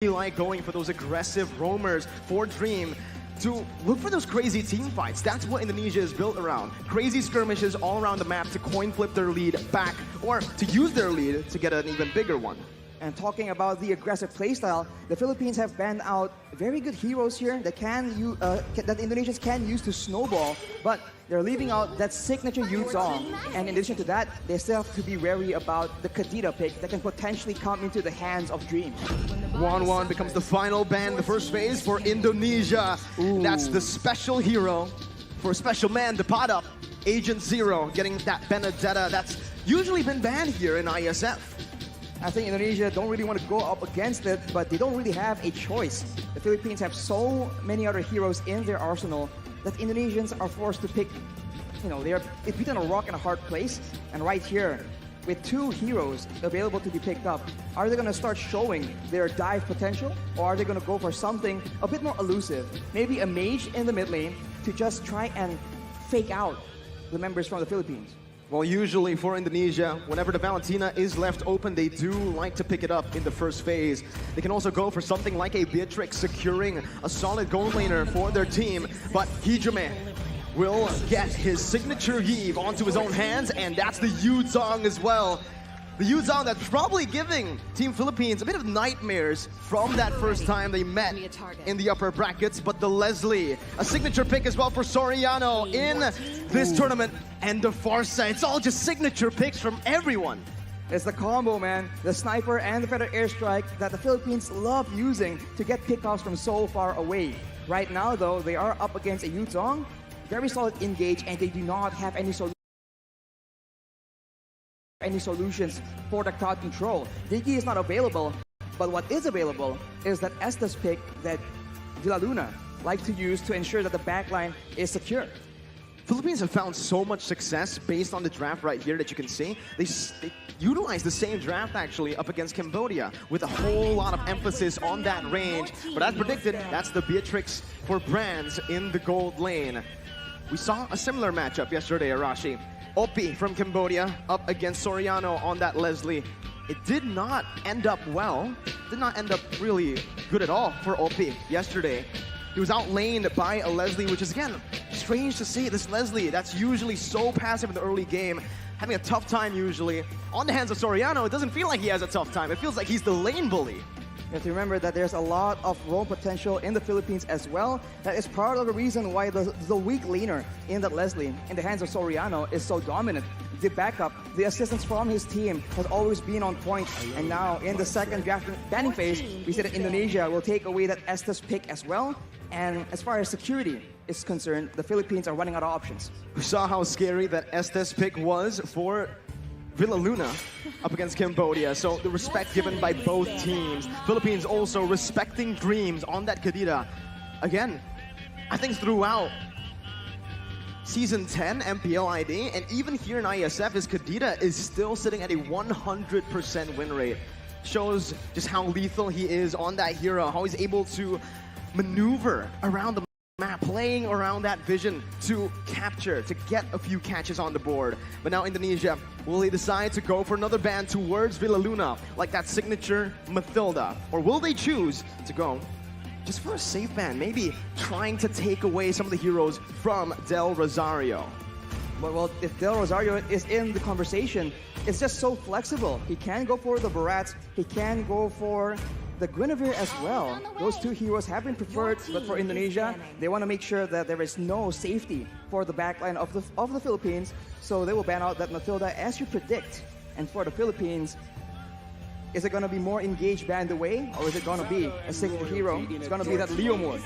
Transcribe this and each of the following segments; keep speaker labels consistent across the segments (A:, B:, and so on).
A: like going for those aggressive roamers for Dream to look for those crazy team fights. That's what Indonesia is built around. Crazy skirmishes all around the map to coin flip their lead back or to use their lead to get an even bigger one.
B: And talking about the aggressive playstyle, the Philippines have banned out very good heroes here that that Indonesians can use to snowball, but they're leaving out that signature Yuzong. And in addition to that, they still have to be wary about the Kadita pick that can potentially come into the hands of Dream.
A: 1-1 becomes the final ban, the first phase for Indonesia. Ooh. That's the special hero for special man, the pot up, Agent Zero, getting that Benedetta that's usually been banned here in Iesf.
B: I think Indonesia don't really want to go up against it, but they don't really have a choice. The Philippines have so many other heroes in their arsenal that Indonesians are forced to pick, they're between a rock and a hard place. And right here, with two heroes available to be picked up, are they going to start showing their dive potential, or are they going to go for something a bit more elusive? Maybe a mage in the mid lane to just try and fake out the members from the Philippines.
A: Well, usually for Indonesia, whenever the Valentina is left open, they do like to pick it up in the first phase. They can also go for something like a Beatrix, securing a solid gold laner for their team. But Hijime will get his signature Eve onto his own hands, and that's the Yuzong as well. The Yuzong that's probably giving Team Philippines a bit of nightmares from that first time they met in the upper brackets. But the Leslie, a signature pick as well for Soriano in this tournament. And the Farsa, it's all just signature picks from everyone.
B: It's the combo, man. The sniper and the feather airstrike that the Philippines love using to get pickoffs from so far away. Right now, though, they are up against a Yuzong. Very solid engage, and they do not have any solutions for the crowd control. Digi is not available, but what is available is that Estes pick that Villaluna like to use to ensure that the backline is secure.
A: Philippines have found so much success based on the draft right here that you can see. They utilize the same draft actually up against Cambodia with a whole lot of emphasis on that range. But as predicted, that's the Beatrix for Brands in the gold lane. We saw a similar matchup yesterday, Arashi. Opi from Cambodia up against Soriano on that Leslie. It did not end up well. Did not end up really good at all for Opi yesterday. He was outlaned by a Leslie, which is, again, strange to see. This Leslie that's usually so passive in the early game, having a tough time usually. On the hands of Soriano, it doesn't feel like he has a tough time. It feels like he's the lane bully.
B: You have to remember that there's a lot of roam potential in the Philippines as well. That is part of the reason why the weak laner in that Leslie, in the hands of Soriano, is so dominant. The backup, the assistance from his team has always been on point. And now, in the second draft banning phase, we see that Indonesia will take away that Estes pick as well. And as far as security is concerned, the Philippines are running out of options.
A: We saw how scary that Estes pick was for Villaluna up against Cambodia. So the respect given by both teams. Philippines also respecting Dreams on that Kadita. Again, I think throughout Season 10 MPL ID, and even here in Iesf, his Kadita is still sitting at a 100% win rate. Shows just how lethal he is on that hero, how he's able to maneuver around the map, playing around that vision to capture, to get a few catches on the board. But now Indonesia, will they decide to go for another ban towards Villaluna, like that signature Mathilda? Or will they choose to go just for a safe ban, maybe trying to take away some of the heroes from Del Rosario?
B: Well, if Del Rosario is in the conversation, it's just so flexible. He can go for the Barats, he can go for the Guinevere as well. Those two heroes have been preferred, but for Indonesia, they want to make sure that there is no safety for the backline of the Philippines, so they will ban out that Mathilda as you predict. And for the Philippines, is it going to be more engaged banned away, or is it going to be a signature hero? It's going to be that Leomord.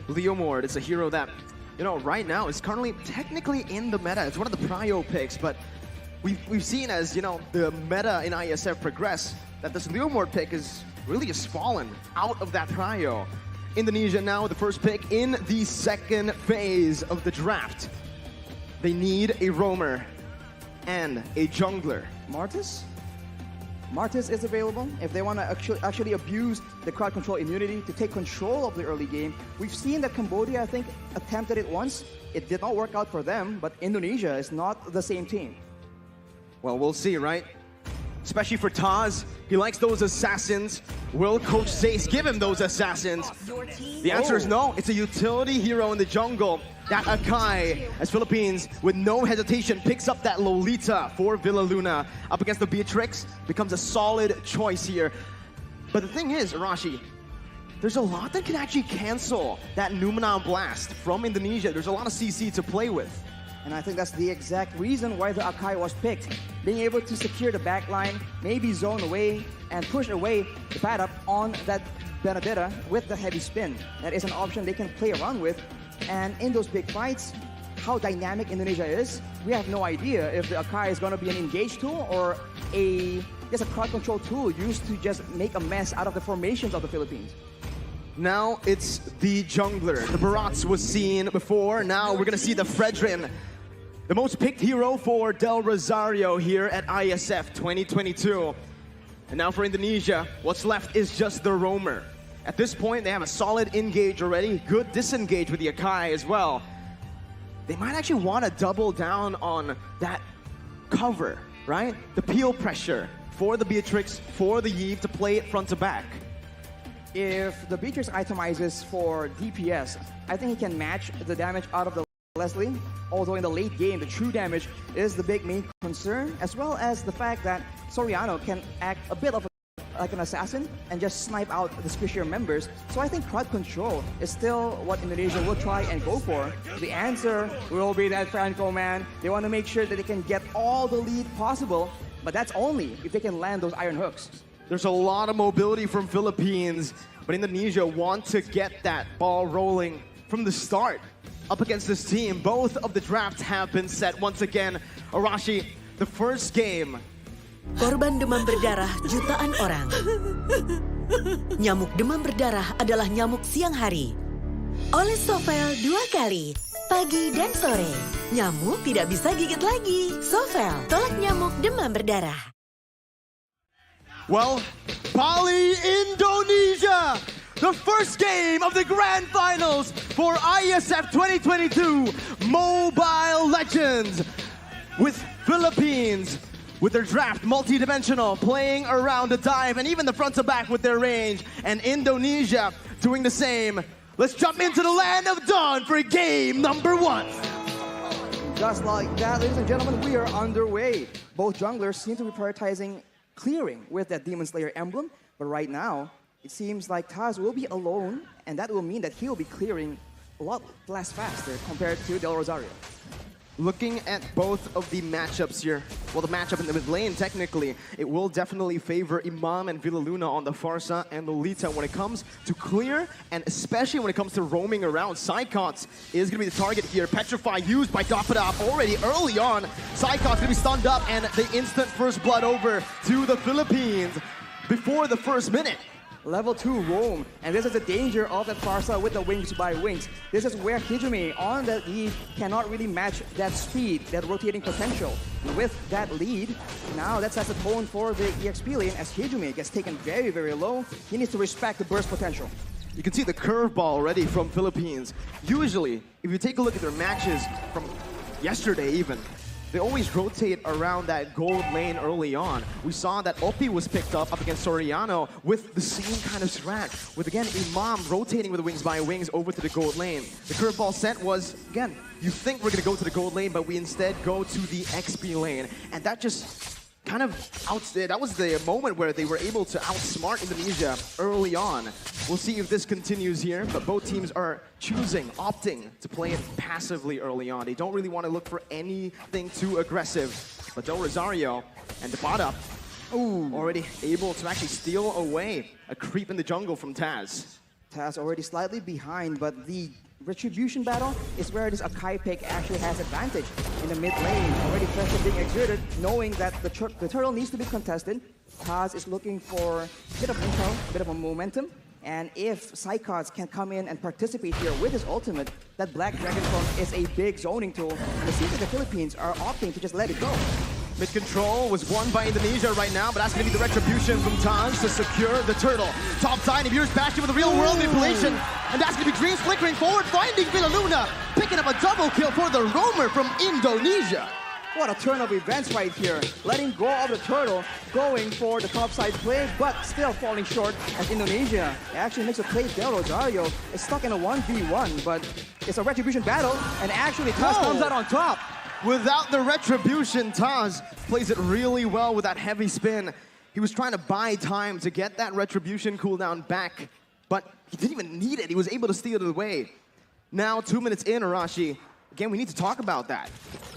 A: Leomord is a hero that, right now is currently technically in the meta. It's one of the prio picks, but we've seen as, the meta in Iesf progress, that this Leomord pick is really just fallen out of that prio. Indonesia now the first pick in the second phase of the draft. They need a roamer and a jungler.
B: Martis? Martis is available if they want to actually abuse the crowd control immunity to take control of the early game. We've seen that Cambodia, I think, attempted it once. It did not work out for them, but Indonesia is not the same team.
A: Well, we'll see, right? especially for Taz. He likes those assassins. Will Coach Zace give him those assassins? The answer is no. It's a utility hero in the jungle. That Akai, as Philippines, with no hesitation, picks up that Lolita for Villa Luna. Up against the Beatrix, becomes a solid choice here. But the thing is, Arashi, there's a lot that can actually cancel that Numina Blast from Indonesia. There's a lot of CC to play with.
B: And I think that's the exact reason why the Akai was picked. Being able to secure the backline, maybe zone away, and push away the pad up on that Benedetta with the heavy spin. That is an option they can play around with. And in those big fights, how dynamic Indonesia is, we have no idea if the Akai is going to be an engage tool or just a crowd control tool used to just make a mess out of the formations of the Philippines.
A: Now it's the jungler. The Barats was seen before. Now we're going to see the Fredrin, the most picked hero for Del Rosario here at Iesf 2022. And now for Indonesia, what's left is just the roamer. At this point, they have a solid engage already, good disengage with the Akai as well. They might actually want to double down on that cover, right? The peel pressure for the Beatrix, for the Iesf to play it front to back.
B: If the Beatrix itemizes for DPS, I think he can match the damage out of the Leslie, although in the late game, the true damage is the big main concern, as well as the fact that Soriano can act a bit of like an assassin and just snipe out the squishier members. So I think crowd control is still what Indonesia will try and go for. The answer will be that Franco, man. They want to make sure that they can get all the lead possible, but that's only if they can land those iron hooks.
A: There's a lot of mobility from Philippines, but Indonesia want to get that ball rolling from the start. Up against this team, both of the drafts have been set. Once again, Arashi, the first game.
C: Korban demam berdarah jutaan orang. Nyamuk demam berdarah adalah nyamuk siang hari. Oleh Sovel 2 kali, pagi dan sore. Nyamuk tidak bisa gigit lagi. Sovel, tolak nyamuk demam berdarah.
A: Well, Bali, Indonesia! The first game of the Grand Finals for Iesf 2022 Mobile Legends with Philippines. With their draft, multi-dimensional, playing around the dive, and even the front to back with their range. And Indonesia doing the same. Let's jump into the land of dawn for game number 1.
B: Just like that, ladies and gentlemen, we are underway. Both junglers seem to be prioritizing clearing with that Demon Slayer emblem. But right now, it seems like Taz will be alone, and that will mean that he will be clearing a lot less faster compared to Del Rosario.
A: Looking at both of the matchups here, well, the matchup in the mid lane, technically, it will definitely favor Imam and Villa Luna on the Farsa and Lolita when it comes to clear, and especially when it comes to roaming around. Psychots is going to be the target here. Petrify used by Dapadab already early on. Psychots going to be stunned up, and the instant first blood over to the Philippines before the first minute.
B: Level 2 roam, and this is the danger of that Farsa with the wings by wings. This is where Hijime on that lead cannot really match that speed, that rotating potential. With that lead, now that sets the tone for the EXP lane as Hijime gets taken very, very low. He needs to respect the burst potential.
A: You can see the curveball already from Philippines. Usually, if you take a look at their matches from yesterday even, they always rotate around that gold lane early on. We saw that Oppi was picked up against Soriano with the same kind of strat. With, again, Imam rotating with the wings by wings over to the gold lane. The curveball set was, again, you think we're going to go to the gold lane, but we instead go to the XP lane. And that just kind of that was the moment where they were able to outsmart Indonesia early on. We'll see if this continues here, but both teams are opting to play it passively early on. They don't really want to look for anything too aggressive. But Del Rosario and Dapada already able to actually steal away a creep in the jungle from Taz.
B: Taz already slightly behind, but the Retribution battle is where this Akai pick actually has advantage in the mid lane. Already pressure being exerted, knowing that the turtle needs to be contested. Taz is looking for a bit of intel, a bit of a momentum. And if Psychots can come in and participate here with his ultimate, that Black Dragon Form is a big zoning tool. And it seems that the Philippines are opting to just let it go.
A: Mid control was won by Indonesia right now, but that's going to be the retribution from Taz to secure the turtle. Top side, Emir's Bastion with a real world manipulation. And that's going to be Dreams flickering forward, finding Villa Luna, picking up a double kill for the roamer from Indonesia.
B: What a turn of events right here. Letting go of the turtle, going for the topside play, but still falling short as Indonesia actually makes a play. Del Rosario is stuck in a 1v1, but it's a retribution battle, and actually Taz comes out on top.
A: Without the retribution, Taz plays it really well with that heavy spin. He was trying to buy time to get that retribution cooldown back, but he didn't even need it. He was able to steal it away. Now, 2 minutes in, Arashi, again, we need to talk about that.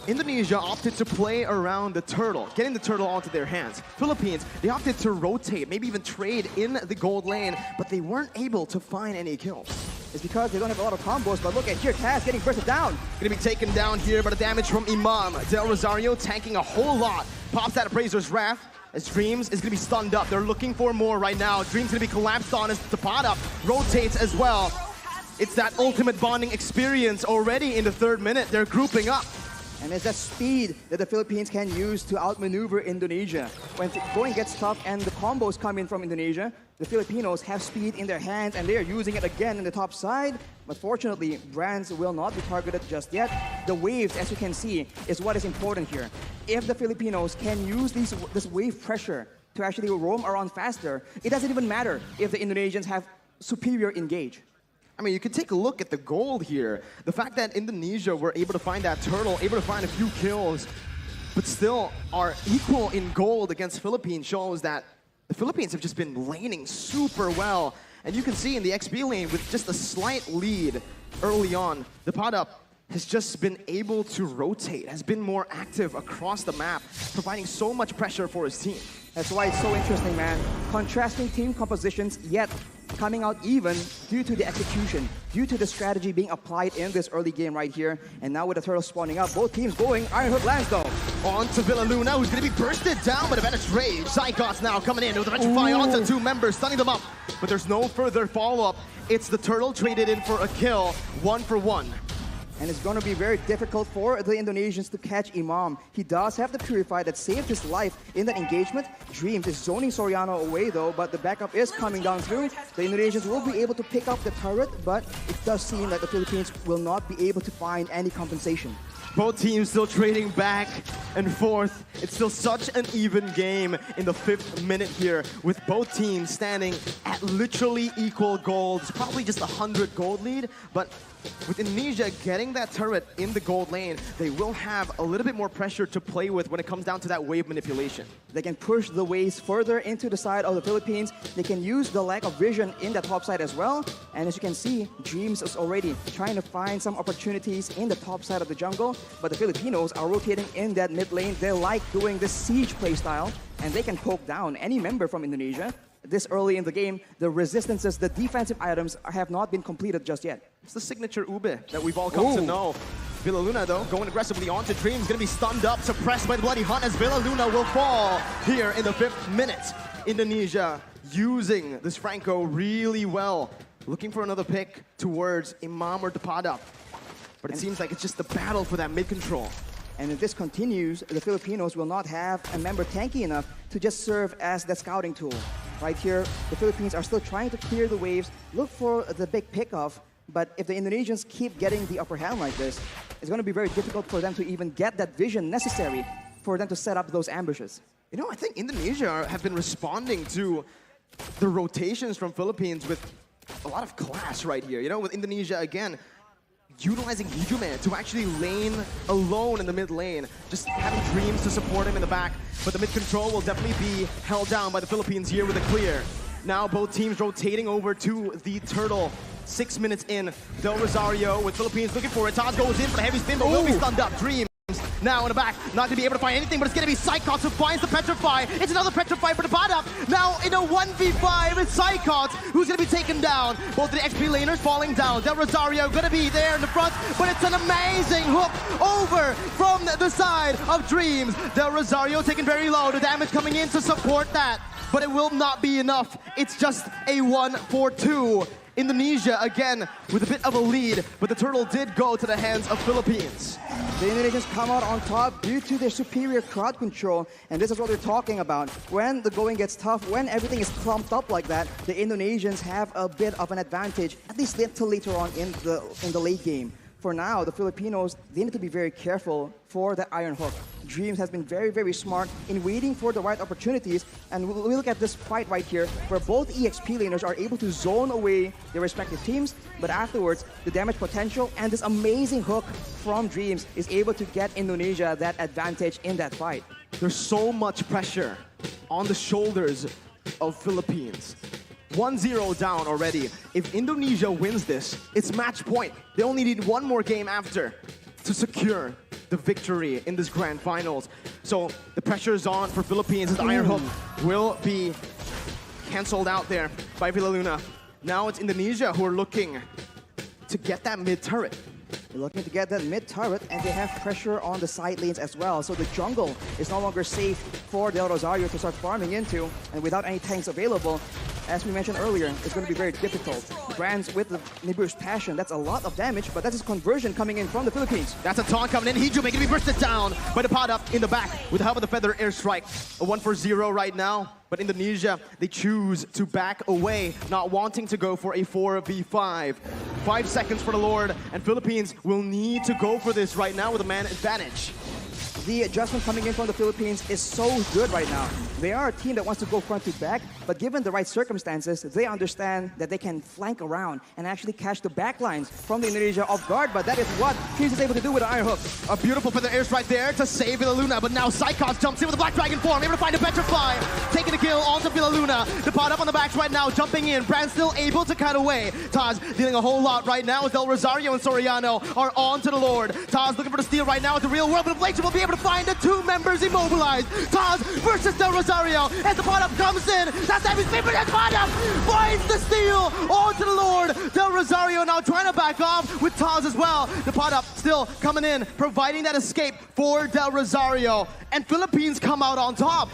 A: Indonesia opted to play around the turtle, getting the turtle onto their hands. Philippines, they opted to rotate, maybe even trade in the gold lane, but they weren't able to find any kills.
B: It's because they don't have a lot of combos, but look at here, Taz getting bursted down.
A: Gonna be taken down here by the damage from Imam. Del Rosario tanking a whole lot. Pops that Appraiser's Wrath as Dreams is gonna be stunned up. They're looking for more right now. Dreams gonna be collapsed on as Tapada rotates as well. It's that ultimate bonding experience already in the 3rd minute. They're grouping up.
B: And it's that speed that the Philippines can use to outmaneuver Indonesia. When going gets tough and the combos come in from Indonesia, the Filipinos have speed in their hands and they are using it again in the top side. But fortunately, Brands will not be targeted just yet. The waves, as you can see, is what is important here. If the Filipinos can use this wave pressure to actually roam around faster, it doesn't even matter if the Indonesians have superior engage.
A: I mean, you can take a look at the gold here. The fact that Indonesia were able to find that turtle, able to find a few kills, but still are equal in gold against Philippines shows that the Philippines have just been laning super well. And you can see in the XP lane with just a slight lead early on, the Tapada has just been able to rotate, has been more active across the map, providing so much pressure for his team.
B: That's why it's so interesting, man. Contrasting team compositions, yet coming out even due to the execution, due to the strategy being applied in this early game right here. And now with the turtle spawning up, both teams going. Iron Hook lands though.
A: On to Villaluna, who's going to be bursted down by the Vanished Rage. Psychots now coming in with the Electrify onto 2 members, stunning them up. But there's no further follow-up. It's the turtle traded in for a kill, 1 for 1.
B: And it's going to be very difficult for the Indonesians to catch Imam. He does have the Purify that saved his life in that engagement. Dreams is zoning Soriano away though, but the backup is coming down through. The Indonesians will be able to pick up the turret, but it does seem like the Philippines will not be able to find any compensation.
A: Both teams still trading back and forth. It's still such an even game in the 5th minute here, with both teams standing at literally equal gold. It's probably just 100 gold lead, but with Indonesia getting that turret in the gold lane, they will have a little bit more pressure to play with when it comes down to that wave manipulation.
B: They can push the waves further into the side of the Philippines. They can use the lack of vision in the top side as well. And as you can see, Dreams is already trying to find some opportunities in the top side of the jungle. But the Filipinos are rotating in that mid lane. They like doing the siege playstyle, and they can poke down any member from Indonesia. This early in the game, the resistances, the defensive items have not been completed just yet.
A: It's the signature Ube that we've all come to know. Villaluna, though, going aggressively onto Dreams, going to be stunned up, suppressed by the Bloody Hunt as Villaluna will fall here in the 5th minute. Indonesia using this Franco really well, looking for another pick towards Imam or Tapada. But it seems like it's just the battle for that mid-control.
B: And if this continues, the Filipinos will not have a member tanky enough to just serve as the scouting tool. Right here, the Philippines are still trying to clear the waves, look for the big pickoff. But if the Indonesians keep getting the upper hand like this, it's going to be very difficult for them to even get that vision necessary for them to set up those ambushes.
A: You know, I think Indonesia have been responding to the rotations from Philippines with a lot of class right here. You know, with Indonesia, again, utilizing Hijuman to actually lane alone in the mid lane, just having Dreams to support him in the back. But the mid control will definitely be held down by the Philippines here with a clear. Now both teams rotating over to the turtle. 6 minutes in, Del Rosario with Philippines looking for it. Taz goes in for the heavy spin, but will be stunned up. Dreams now in the back, not going to be able to find anything, but it's going to be Psychots who finds the Petrify. It's another Petrify for the Tapada. Now in a 1v5, it's Psychots who's going to be taken down. Both of the XP laners falling down. Del Rosario going to be there in the front, but it's an amazing hook over from the side of Dreams. Del Rosario taken very low, the damage coming in to support that, but it will not be enough. It's just a 1-for-2. Indonesia, again, with a bit of a lead, but the turtle did go to the hands of Philippines.
B: The Indonesians come out on top due to their superior crowd control, and this is what we're talking about. When the going gets tough, when everything is clumped up like that, the Indonesians have a bit of an advantage, at least until later on in the late game. For now, the Filipinos, they need to be very careful for the Iron Hook. Dreams has been very, very smart in waiting for the right opportunities. And we look at this fight right here, where both EXP laners are able to zone away their respective teams, but afterwards, the damage potential and this amazing hook from Dreams is able to get Indonesia that advantage in that fight.
A: There's so much pressure on the shoulders of Philippines. 1-0 down already. If Indonesia wins this, it's match point. They only need one more game after to secure the victory in this grand finals. So the pressure is on for Philippines as the Iron Hook will be cancelled out there by Villaluna. Now it's Indonesia who are looking to get that mid turret.
B: They're looking to get that mid turret, and they have pressure on the side lanes as well. So the jungle is no longer safe for Del Rosario to start farming into, and without any tanks available, as we mentioned earlier, it's going to be very difficult. Brands with the Nibiru's Passion, that's a lot of damage, but that's his conversion coming in from the Philippines.
A: That's a taunt coming in. Hiju making to be bursted down by the pot up in the back with the help of the Feather Airstrike. A 1-for-0 right now, but Indonesia, they choose to back away, not wanting to go for a 4v5. 5 seconds for the Lord, and Philippines will need to go for this right now with a man advantage.
B: The adjustment coming in from the Philippines is so good right now. They are a team that wants to go front to back, but given the right circumstances, they understand that they can flank around and actually catch the backlines from the Indonesia off guard, but that is what Fuse is able to do with the Iron Hook.
A: A beautiful Feather Airstrike there to save Villaluna, but now Cyclops jumps in with the Black Dragon form, able to find a Petrify, taking the kill onto Villaluna. The pot up on the backs right now, jumping in. Brand still able to cut away. Taz dealing a whole lot right now as Del Rosario and Soriano are on to the Lord. Taz looking for the steal right now at the real world, but Blake will be able to find the two members immobilized. Taz versus Del Rosario as the pot up comes in. That's Abby's favorite, and pot up finds the steal onto the Lord. Del Rosario now trying to back off with Taz as well. The pot up still coming in, providing that escape for Del Rosario. And Philippines come out on top.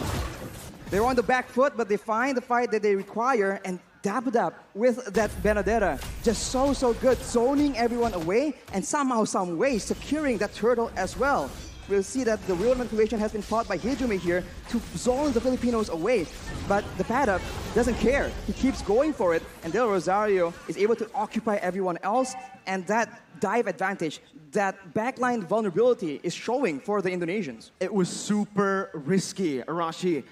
B: They're on the back foot, but they find the fight that they require and dab it up with that Benedetta. Just so good, zoning everyone away and somehow, some way, securing that turtle as well. We'll see that the real manipulation has been fought by Hijumi here to zone the Filipinos away. But the Paddock doesn't care. He keeps going for it, and Del Rosario is able to occupy everyone else, and that dive advantage, that backline vulnerability is showing for the Indonesians.
A: It was super risky, Arashi.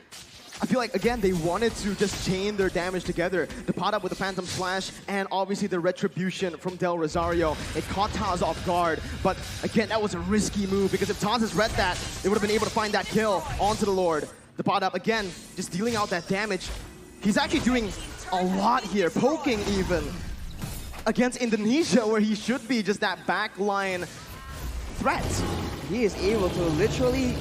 A: I feel like, again, they wanted to just chain their damage together. The pot up with the Phantom Slash and obviously the Retribution from Del Rosario. It caught Taz off guard, but again, that was a risky move because if Taz has read that, they would have been able to find that kill onto the Lord. The pot up, again, just dealing out that damage. He's actually doing a lot here, poking even against Indonesia, where he should be just that backline threat.
B: He is able to literally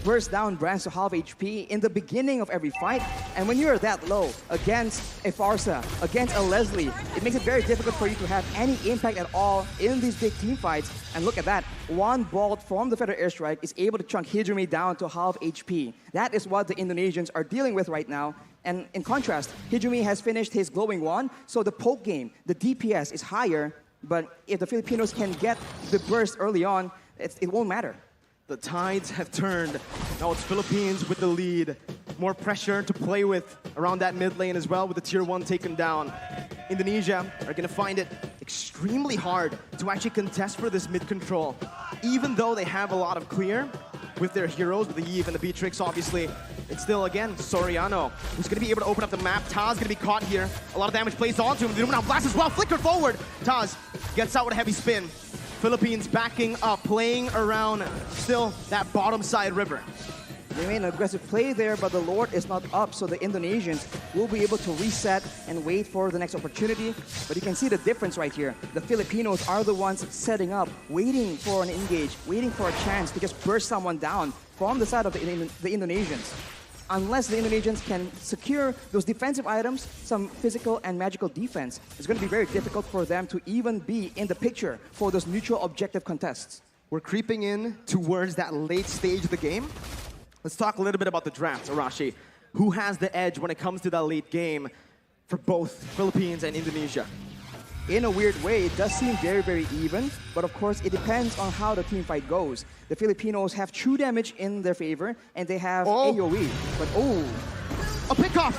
B: burst down Brands to half HP in the beginning of every fight. And when you're that low against a Farsa, against a Leslie, it makes it very difficult for you to have any impact at all in these big team fights. And look at that. One bolt from the Feather Airstrike is able to chunk Hijumi down to half HP. That is what the Indonesians are dealing with right now. And in contrast, Hijumi has finished his glowing wand, so the poke game, the DPS is higher. But if the Filipinos can get the burst early on, it won't matter.
A: The tides have turned. Now it's Philippines with the lead. More pressure to play with around that mid lane as well with the tier 1 taken down. Indonesia are going to find it extremely hard to actually contest for this mid control. Even though they have a lot of clear with their heroes, with the Iesf and the Beatrix, obviously. It's still, again, Soriano, who's going to be able to open up the map. Taz going to be caught here. A lot of damage placed onto him. The Illuminati blast as well. Flickered forward. Taz gets out with a heavy spin. Philippines backing up, playing around still that bottom side river.
B: They made an aggressive play there, but the Lord is not up, so the Indonesians will be able to reset and wait for the next opportunity. But you can see the difference right here. The Filipinos are the ones setting up, waiting for an engage, waiting for a chance to just burst someone down from the side of the Indonesians. Unless the Indonesians can secure those defensive items, some physical and magical defense, it's going to be very difficult for them to even be in the picture for those mutual objective contests.
A: We're creeping in towards that late stage of the game. Let's talk a little bit about the draft, Arashi. Who has the edge when it comes to that late game for both Philippines and Indonesia?
B: In a weird way, it does seem very even, but of course, it depends on how the team fight goes. The Filipinos have true damage in their favor, and they have AoE, but
A: a pickoff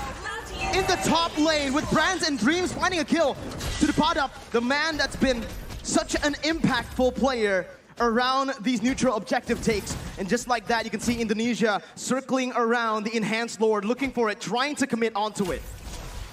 A: in the top lane with Brands and Dreams finding a kill to the pot up. The man that's been such an impactful player around these neutral objective takes. And just like that, you can see Indonesia circling around the Enhanced Lord, looking for it, trying to commit onto it.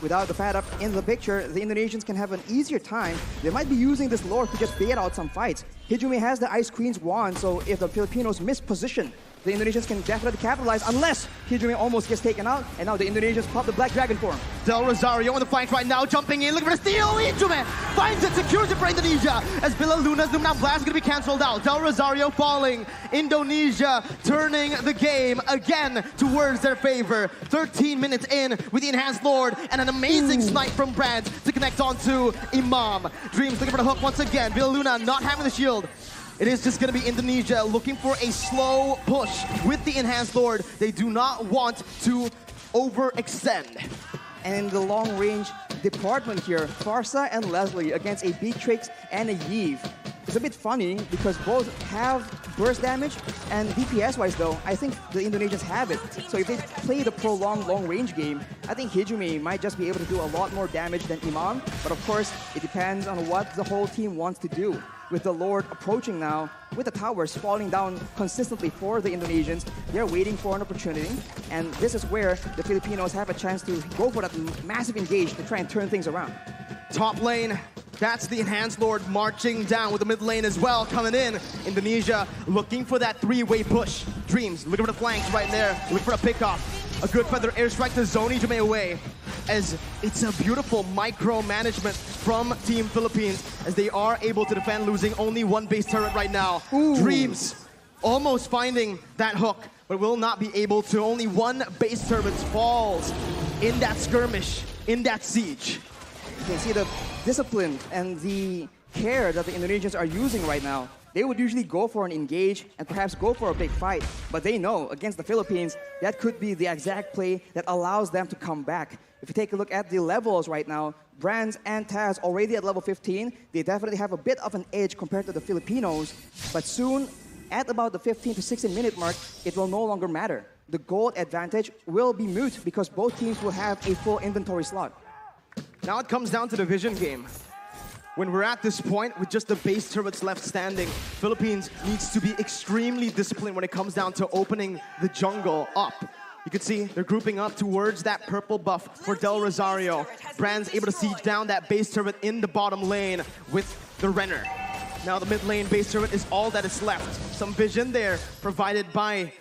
B: Without the pad up in the picture, the Indonesians can have an easier time. They might be using this Lord to just bait out some fights. Hijumi has the Ice Queen's wand, so if the Filipinos miss position, the Indonesians can definitely capitalize unless Hijumi almost gets taken out, and now the Indonesians pop the Black Dragon for him.
A: Del Rosario on the flank right now, jumping in, looking for the steal. Hijumi finds it, secures it for Indonesia as Villaluna's Luminant Blast is going to be cancelled out. Del Rosario falling. Indonesia turning the game again towards their favor. 13 minutes in with the Enhanced Lord and an amazing snipe from Brands to connect onto Imam. Dreams looking for the hook once again. Villaluna not having the shield. It is just going to be Indonesia looking for a slow push with the Enhanced Lord. They do not want to overextend.
B: And in the long-range department here, Farsa and Leslie against a Beatrix and a Iesf. It's a bit funny because both have burst damage, and DPS-wise though, I think the Indonesians have it. So if they play the prolonged long-range game, I think Hijumi might just be able to do a lot more damage than Imam. But of course, it depends on what the whole team wants to do. With the Lord approaching now, with the towers falling down consistently for the Indonesians, they're waiting for an opportunity. And this is where the Filipinos have a chance to go for that massive engage to try and turn things around.
A: Top lane, that's the Enhanced Lord marching down with the mid lane as well, coming in. Indonesia looking for that three-way push. Dreams looking for the flanks right there, looking for a pickoff. A good feather airstrike to zone Hijumi away, as it's a beautiful micro-management from Team Philippines as they are able to defend, losing only one base turret right now. Dreams almost finding that hook, but will not be able to. Only one base turret falls in that skirmish, in that siege.
B: You can see the discipline and the care that the Indonesians are using right now. They would usually go for an engage and perhaps go for a big fight, but they know against the Philippines, that could be the exact play that allows them to come back. If you take a look at the levels right now, Brands and Taz already at level 15, they definitely have a bit of an edge compared to the Filipinos, but soon, at about the 15 to 16 minute mark, it will no longer matter. The gold advantage will be moot because both teams will have a full inventory slot.
A: Now it comes down to the vision game. When we're at this point, with just the base turrets left standing, Philippines needs to be extremely disciplined when it comes down to opening the jungle up. You can see they're grouping up towards that purple buff for Del Rosario. Brand's able to siege down that base turret in the bottom lane with the Renner. Now the mid lane base turret is all that is left. Some vision there provided by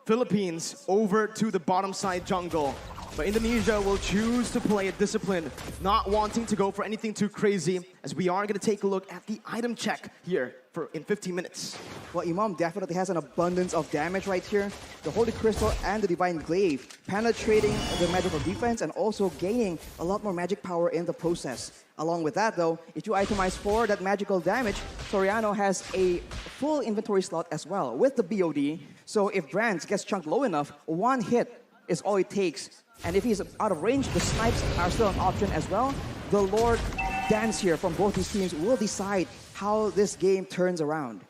A: Philippines over to the bottom side jungle. But Indonesia will choose to play it disciplined, not wanting to go for anything too crazy, as we are going to take a look at the item check here in 15 minutes.
B: Well, Imam definitely has an abundance of damage right here. The Holy Crystal and the Divine Glaive penetrating the magical defense and also gaining a lot more magic power in the process. Along with that though, if you itemize for that magical damage, Soriano has a full inventory slot as well with the BOD. So if Brands gets chunked low enough, one hit is all it takes. And if he's out of range, the snipes are still an option as well. The Lord dance here from both these teams will decide how this game turns around.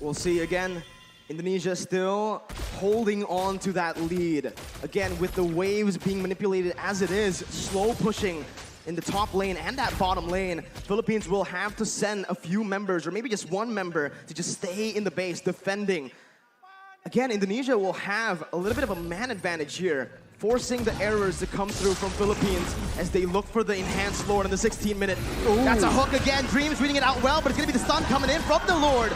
A: We'll see again. Indonesia still holding on to that lead. Again, with the waves being manipulated as it is, slow pushing in the top lane and that bottom lane. Philippines will have to send a few members, or maybe just one member, to just stay in the base defending. Again, Indonesia will have a little bit of a man advantage here, forcing the errors to come through from Philippines as they look for the Enhanced Lord in the 16-minute. That's a hook again. Dreams reading it out well, but it's going to be the stun coming in from the Lord.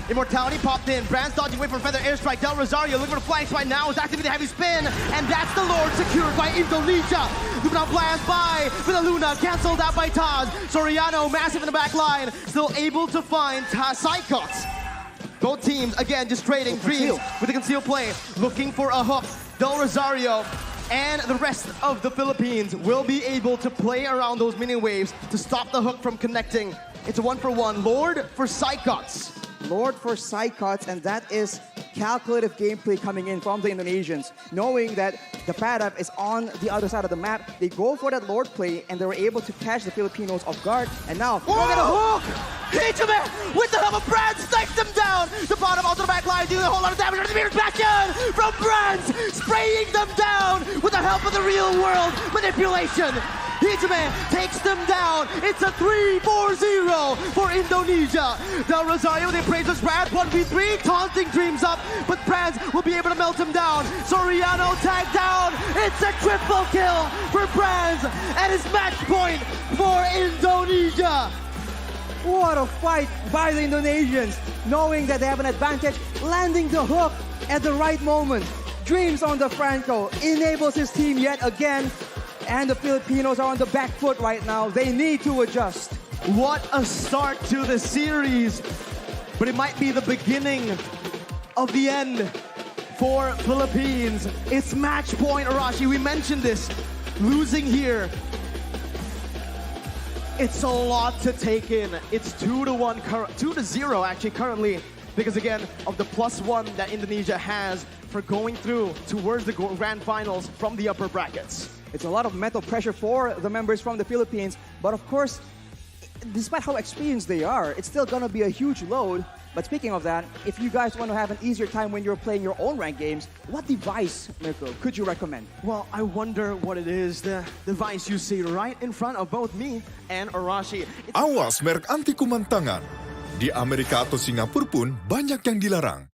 A: Immortality popped in. Brands dodging away from Feather Airstrike. Del Rosario looking for the flanks right now. Is activating the heavy spin. And that's the Lord secured by Indonesia. Luminant Blast by Villaluna. Cancelled out by Taz. Soriano massive in the back line. Still able to find Psychots. Both teams, again, just trading. Dreams with a concealed play. Looking for a hook. Del Rosario and the rest of the Philippines will be able to play around those mini waves to stop the hook from connecting. It's a 1-for-1. Lord for Psychots.
B: Lord for Psychots, and that is calculative gameplay coming in from the Indonesians. Knowing that the pad-up is on the other side of the map, they go for that Lord play, and they were able to catch the Filipinos off guard. And now, look at the hook! Hijumi with the help of Brands snipes them down! The bottom onto the back line, doing a whole lot of damage. The Mirror's Bastion from Brands, spraying them down with the help of the real world manipulation.
A: Hijime takes them down. It's a 3-4-0 for Indonesia. Now Rosario, they praise us Brad 1v3, taunting Dreams up, but Brands will be able to melt him down. Soriano tagged down. It's a triple kill for Brands, and it's match point for Indonesia.
B: What a fight by the Indonesians, knowing that they have an advantage, landing the hook at the right moment. Dreams on the Franco enables his team yet again, and the Filipinos are on the back foot right now. They need to adjust.
A: What a start to the series, but it might be the beginning of the end for Philippines. It's match point, Arashi. We mentioned this. Losing here, it's a lot to take in. It's 2-1, 2-0 actually currently, because again of the +1 that Indonesia has for going through towards the grand finals from the upper brackets.
B: It's a lot of mental pressure for the members from the Philippines, but of course, despite how experienced they are, it's still gonna be a huge load. But speaking of that, if you guys want to have an easier time when you're playing your own ranked games, what device, Mirko, could you recommend?
A: Well, I wonder what it is. The device you see right in front of both me and Arashi.
D: Awas merek anti kumantangan. Di Amerika atau Singapura pun banyak yang dilarang.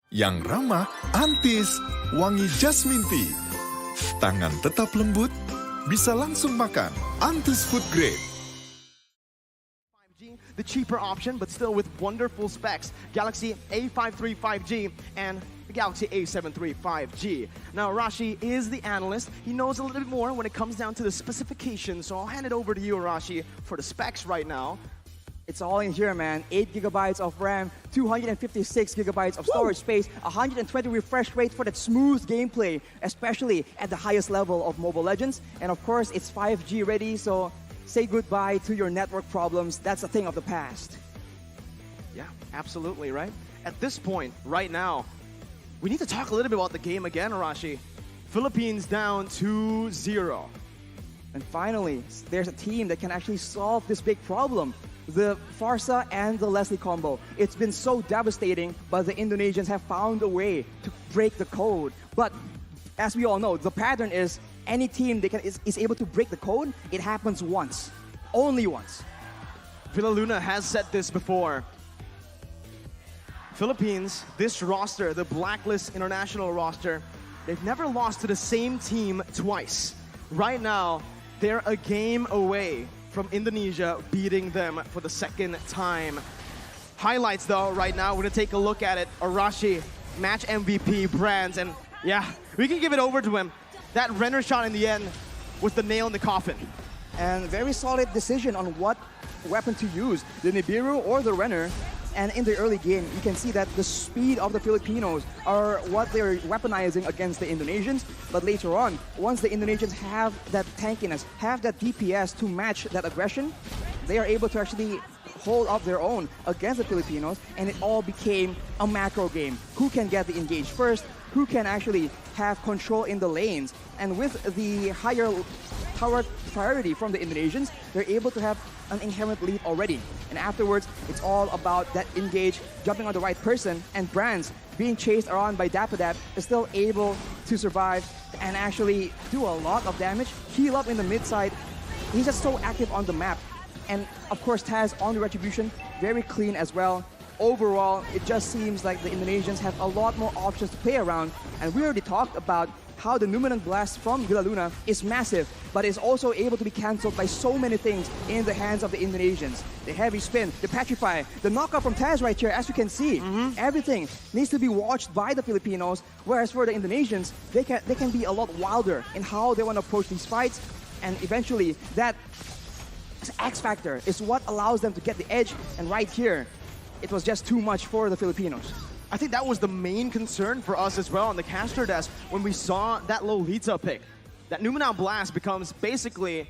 D: Yang ramah, antis, wangi jasmine tea. Tangan tetap lembut, bisa langsung makan. Antis Food Grade.
A: The cheaper option, but still with wonderful specs. Galaxy A53 5G and the Galaxy A73 5G. Now, Arashi is the analyst. He knows a little bit more when it comes down to the specifications, so I'll hand it over to you, Arashi, for the specs right now.
B: It's all in here, man. 8 gigabytes of RAM, 256 gigabytes of storage space, 120 refresh rate for that smooth gameplay, especially at the highest level of Mobile Legends. And of course, it's 5G ready, so say goodbye to your network problems. That's a thing of the past.
A: Yeah, absolutely, right? At this point, right now, we need to talk a little bit about the game again, Arashi. Philippines down 2-0.
B: And finally, there's a team that can actually solve this big problem. The Farsa and the Leslie combo. It's been so devastating, but the Indonesians have found a way to break the code. But as we all know, the pattern is any team that is able to break the code, it happens once. Only once.
A: Villa Luna has said this before. Philippines, this roster, the Blacklist International roster, they've never lost to the same team twice. Right now, they're a game away from Indonesia beating them for the second time. Highlights though, right now, we're gonna take a look at it. Arashi, match MVP, Brands, and yeah, we can give it over to him. That Renner shot in the end was the nail in the coffin.
B: And very solid decision on what weapon to use, the Nibiru or the Renner. And in the early game, you can see that the speed of the Filipinos are what they're weaponizing against the Indonesians. But later on, once the Indonesians have that tankiness, have that DPS to match that aggression, they are able to actually hold up their own against the Filipinos, and it all became a macro game. Who can get the engage first? Who can actually have control in the lanes? And with the higher tower priority from the Indonesians, they're able to have an inherent lead already. And afterwards, it's all about that engage, jumping on the right person, and Brands being chased around by Dapadab is still able to survive and actually do a lot of damage, heal up in the mid side. He's just so active on the map. And of course, Taz on the Retribution, very clean as well. Overall, it just seems like the Indonesians have a lot more options to play around. And we already talked about how the Numinant Blast from Villa Luna is massive, but is also able to be cancelled by so many things in the hands of the Indonesians. The heavy spin, the petrify, the knockout from Taz right here, as you can see. Everything needs to be watched by the Filipinos, whereas for the Indonesians, they can be a lot wilder in how they want to approach these fights, and eventually that X factor is what allows them to get the edge, and right here, it was just too much for the Filipinos.
A: I think that was the main concern for us as well on the caster desk when we saw that Lolita pick. That Numenal Blast becomes basically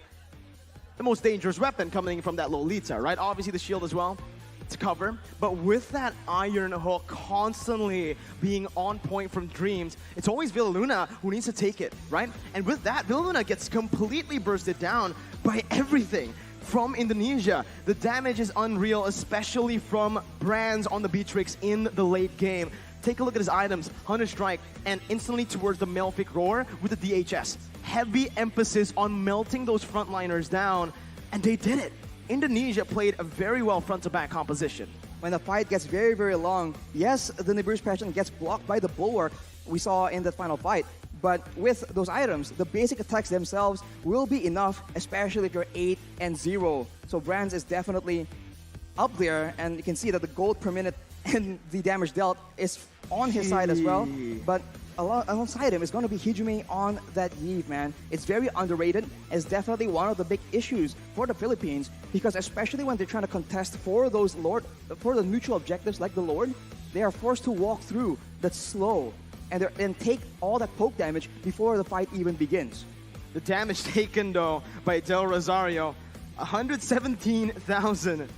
A: the most dangerous weapon coming from that Lolita, right? Obviously the shield as well to cover, but with that Iron Hook constantly being on point from Dreams, it's always Villa Luna who needs to take it, right? And with that, Villa Luna gets completely bursted down by everything from Indonesia. The damage is unreal, especially from Brands on the Beatrix in the late game. Take a look at his items, Hunter Strike, and instantly towards the Malefic Roar with the DHS. heavy emphasis on melting those frontliners down, and they did it. Indonesia played a very well front-to-back composition.
B: When the fight gets very, very long, yes, the Nibiru's passion gets blocked by the bulwark we saw in that final fight. But with those items, the basic attacks themselves will be enough, especially if you're 8-0. So Brands is definitely up there, and you can see that the gold per minute and the damage dealt is on his side as well. But alongside him is going to be Hijime on that Iesf, man. It's very underrated. It's definitely one of the big issues for the Philippines, because especially when they're trying to contest for the neutral objectives like the Lord, they are forced to walk through that slow and take all that poke damage before the fight even begins.
A: The damage taken, though, by Del Rosario, 117,000.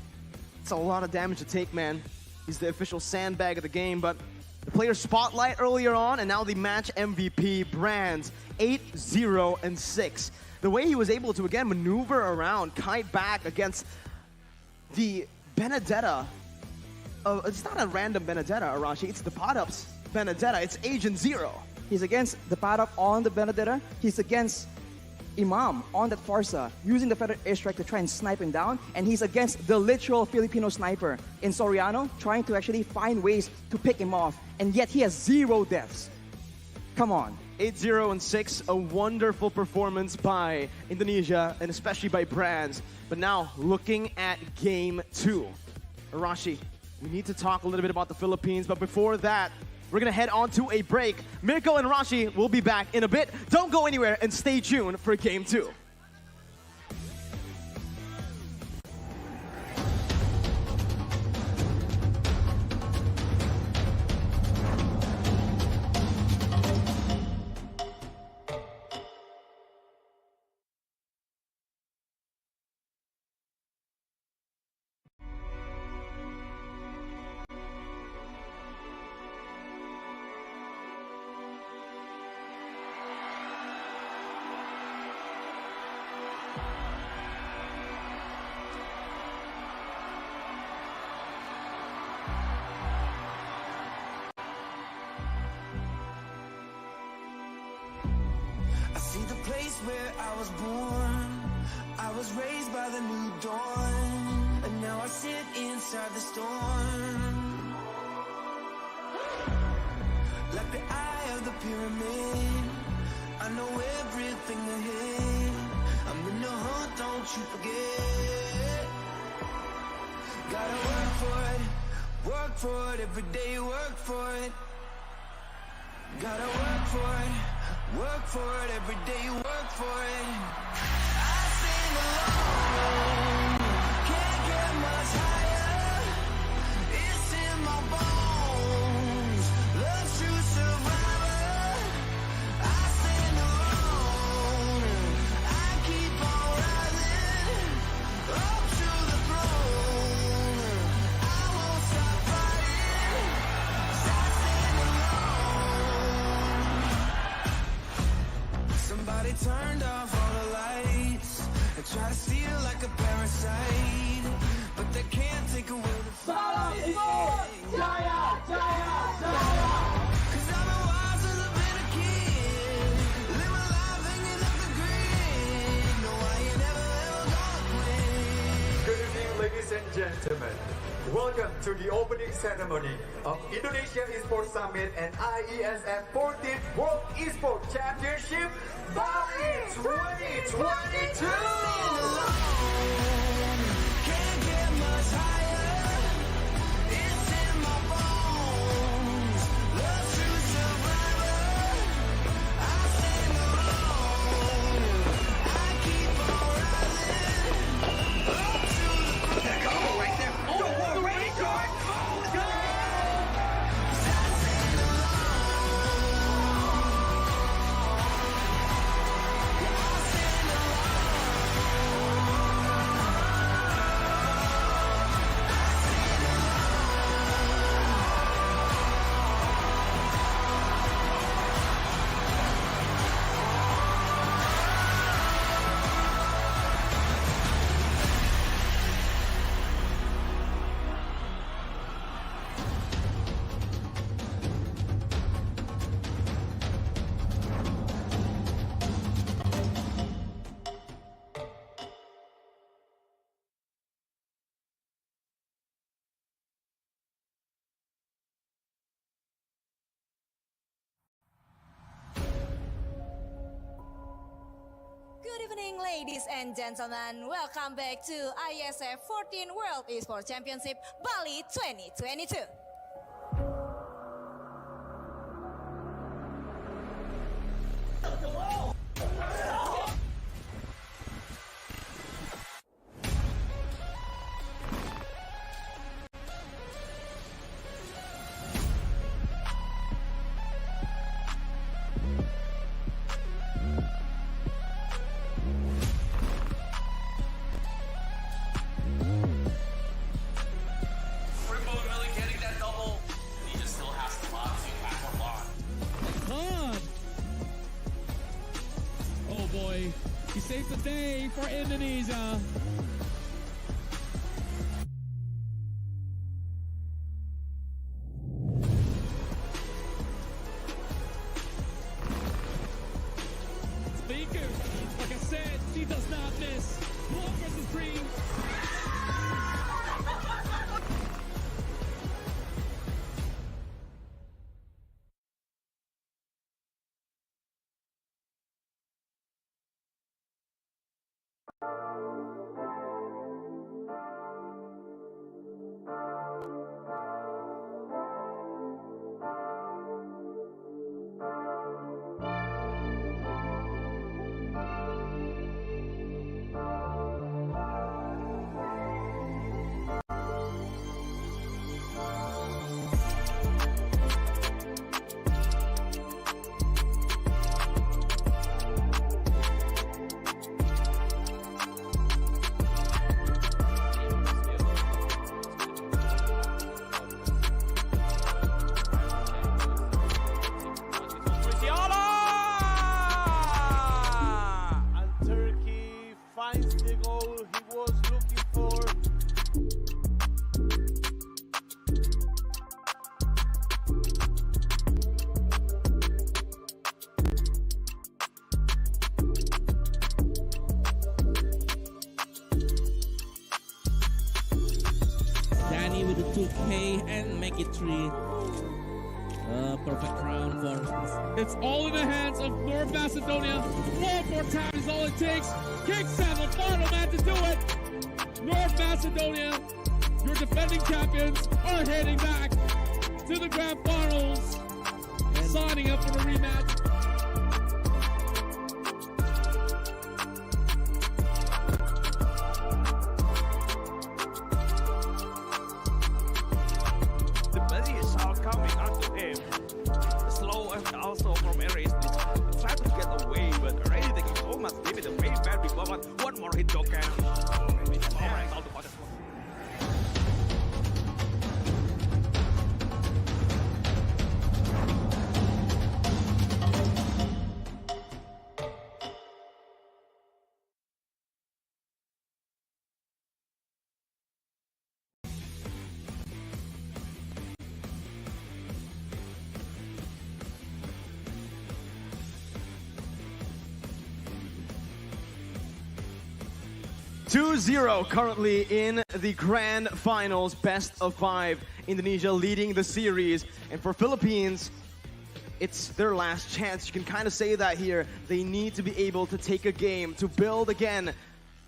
A: It's a lot of damage to take, man. He's the official sandbag of the game, but the player spotlight earlier on, and now the match MVP, Brands, 8-0-6. The way he was able to, again, maneuver around, kite back against the Benedetta. It's not a random Benedetta, Arashi. It's the Pot-Up's Benedetta. It's Agent Zero.
B: He's against the Pot-Up on the Benedetta. He's against Imam on that Farsa, using the feathered airstrike to try and snipe him down, and he's against the literal Filipino sniper in Soriano, trying to actually find ways to pick him off, and yet he has 0 deaths. Come on.
A: 8-0-6, a wonderful performance by Indonesia, and especially by Brands. But now, looking at Game 2. Arashi, we need to talk a little bit about the Philippines, but before that, we're going to head on to a break. Mirko and Rashi will be back in a bit. Don't go anywhere and stay tuned for Game 2.
E: See the place where I was born. I was raised by the new dawn, and now I sit inside the storm. Like the eye of the pyramid, I know everything ahead. I'm in the hunt, don't you forget. Gotta work for it, every day work for it. Gotta work for it, every day work for it. I sing alone, can't get much higher. It's in my bones, love true survivor. I sing alone, I keep on rising, up to the throne. I won't stop fighting, 'cause I sing alone. Somebody turned off all the lights and try to steal like a parasite, but they can't take away the fight. 'Cause I've been wild since I've been a kid, live my life hanging up the grid. No, I ain't never ever gonna quit.
F: Good evening, ladies and gentlemen. Welcome to the opening ceremony of Indonesia Esports Summit and Iesf 14th World Esports Championship Bali 2022.
E: Can't get much higher. It's in my bones. Love to survivor. I sing alone. I keep on rising. Up to the combo right there. Oh, what a rain guard. Let's go. 'Cause I sing alone.
G: evening, ladies and gentlemen. Welcome back to Iesf 14 World Esports Championship Bali 2022.
H: Oh boy, he saved the day for Indonesia. Speaker, like I said, he does not miss. Blue versus green.
I: Finds the goal he was looking for.
H: Danny with the 2K and make it 3. Perfect round for. It's all in the hands of North Macedonia. 1 more time is all it takes. King 7, final man to do it. North Macedonia, your defending champions, are heading back to the grand finals, signing up for the rematch.
I: The body is all coming onto him. Slow and also from areas. Try to get away, but already taking so much damage away. Very big moment. One more hit dog can. Alright, all the bottom.
A: (2-0) currently in the grand finals, best of 5. Indonesia leading the series, and for Philippines, it's their last chance. You can kind of say that here. They need to be able to take a game, to build again,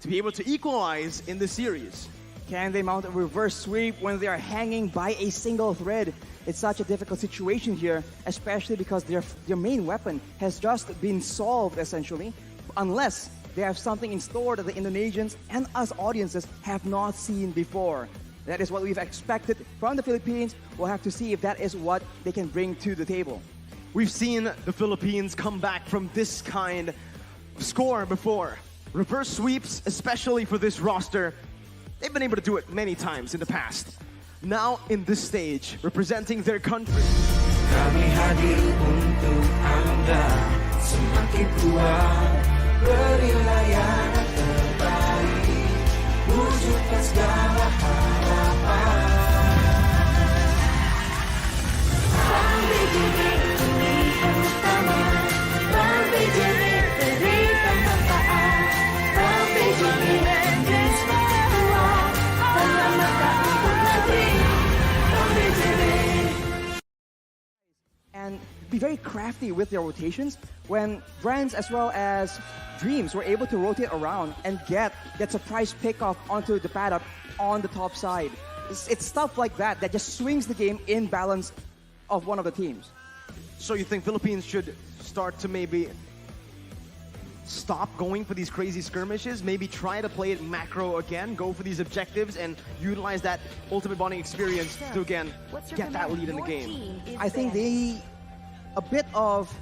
A: to be able to equalize in the series.
B: Can they mount a reverse sweep when they are hanging by a single thread? It's such a difficult situation here, especially because their main weapon has just been solved, essentially, unless they have something in store that the Indonesians and us audiences have not seen before. That is what we've expected from the Philippines. We'll have to see if that is what they can bring to the table.
A: We've seen the Philippines come back from this kind of score before. Reverse sweeps, especially for this roster, they've been able to do it many times in the past. Now in this stage, representing their country.
E: Kami hadir untuk Anda, semakin kuat, berilah yang terbaik, wujudkan segala harapan. Sampai jerit pilihan utama, sampai jerit berikan manfaat, sampai jerit dan semua, tanpa mata untuk negeri, sampai jerit.
B: And be very crafty with their rotations when Brands as well as Dreams were able to rotate around and get that surprise pickoff onto the pad up on the top side. It's stuff like that that just swings the game in balance of one of the teams.
A: So you think Philippines should start to maybe stop going for these crazy skirmishes, maybe try to play it macro again, go for these objectives and utilize that ultimate bonding experience to again get that lead in the game?
B: I think a bit of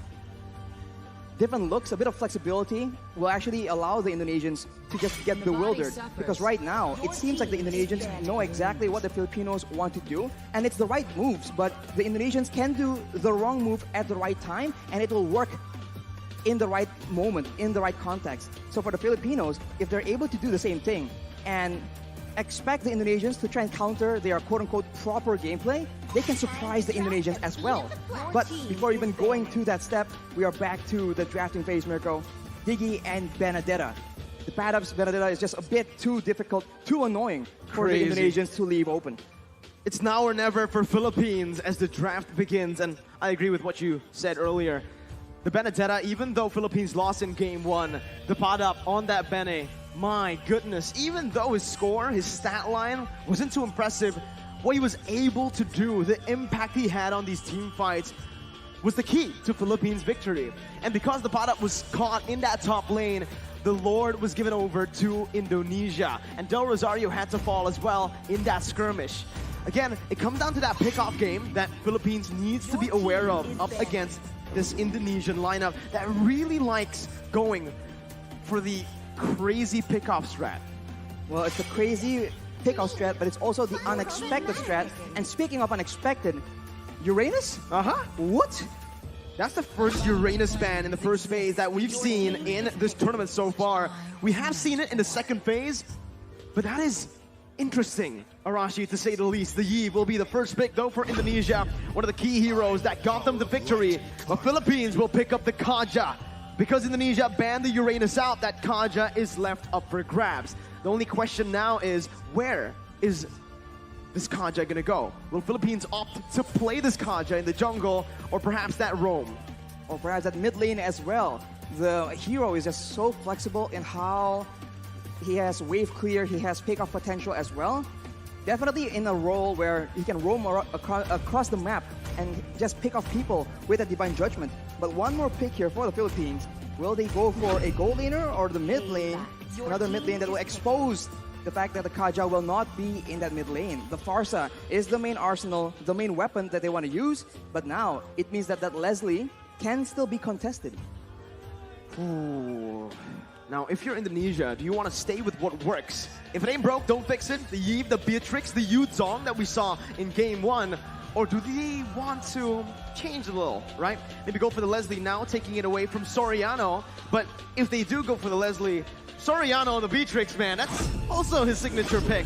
B: different looks, a bit of flexibility will actually allow the Indonesians to just get bewildered. Because right now, it seems like the Indonesians know exactly what the Filipinos want to do, and it's the right moves, but the Indonesians can do the wrong move at the right time, and it will work in the right moment, in the right context. So for the Filipinos, if they're able to do the same thing and expect the Indonesians to try and counter their quote-unquote proper gameplay, they can surprise the Indonesians as well. But before even going to that step, we are back to the drafting phase, Mirko. Diggy and Benedetta. The pad-ups Benedetta is just a bit too difficult, too annoying for the Indonesians to leave open.
A: It's now or never for Philippines as the draft begins, and I agree with what you said earlier. The Benedetta, even though Philippines lost in game one, the pad up on that Bene, my goodness, even though his score, his stat line wasn't too impressive, what he was able to do, the impact he had on these team fights was the key to Philippines' victory. And because the pad up was caught in that top lane, the Lord was given over to Indonesia. And Del Rosario had to fall as well in that skirmish. Again, it comes down to that pickoff game that Philippines needs to be aware of up against this Indonesian lineup that really likes going for the crazy pickoff strat.
B: Well, it's a crazy pickoff strat, but it's also the unexpected strat. And speaking of unexpected, Uranus? What?
A: That's the first Uranus ban in the first phase that we've seen in this tournament so far. We have seen it in the second phase, but that is interesting, Arashi, to say the least. The Yi will be the first pick, though, for Indonesia. One of the key heroes that got them the victory. But Philippines will pick up the Kaja. Because Indonesia banned the Uranus out, that Kaja is left up for grabs. The only question now is, where is this Kaja gonna go? Will Philippines opt to play this Kaja in the jungle, or perhaps that roam?
B: Or perhaps that mid lane as well. The hero is just so flexible in how he has wave clear, he has pickoff potential as well. Definitely in a role where he can roam across the map and just pick off people with a Divine Judgment. But one more pick here for the Philippines. Will they go for a gold laner or the mid lane? Another mid lane that will expose the fact that the Kaja will not be in that mid lane. The Farsa is the main arsenal, the main weapon that they want to use. But now, it means that Leslie can still be contested.
A: Ooh. Now, if you're Indonesia, do you want to stay with what works? If it ain't broke, don't fix it. The Eve, the Beatrix, the Yuzong that we saw in game one. Or do they want to change a little, right? Maybe go for the Leslie now, taking it away from Soriano. But if they do go for the Leslie, Soriano and the Beatrix, man, that's also his signature pick.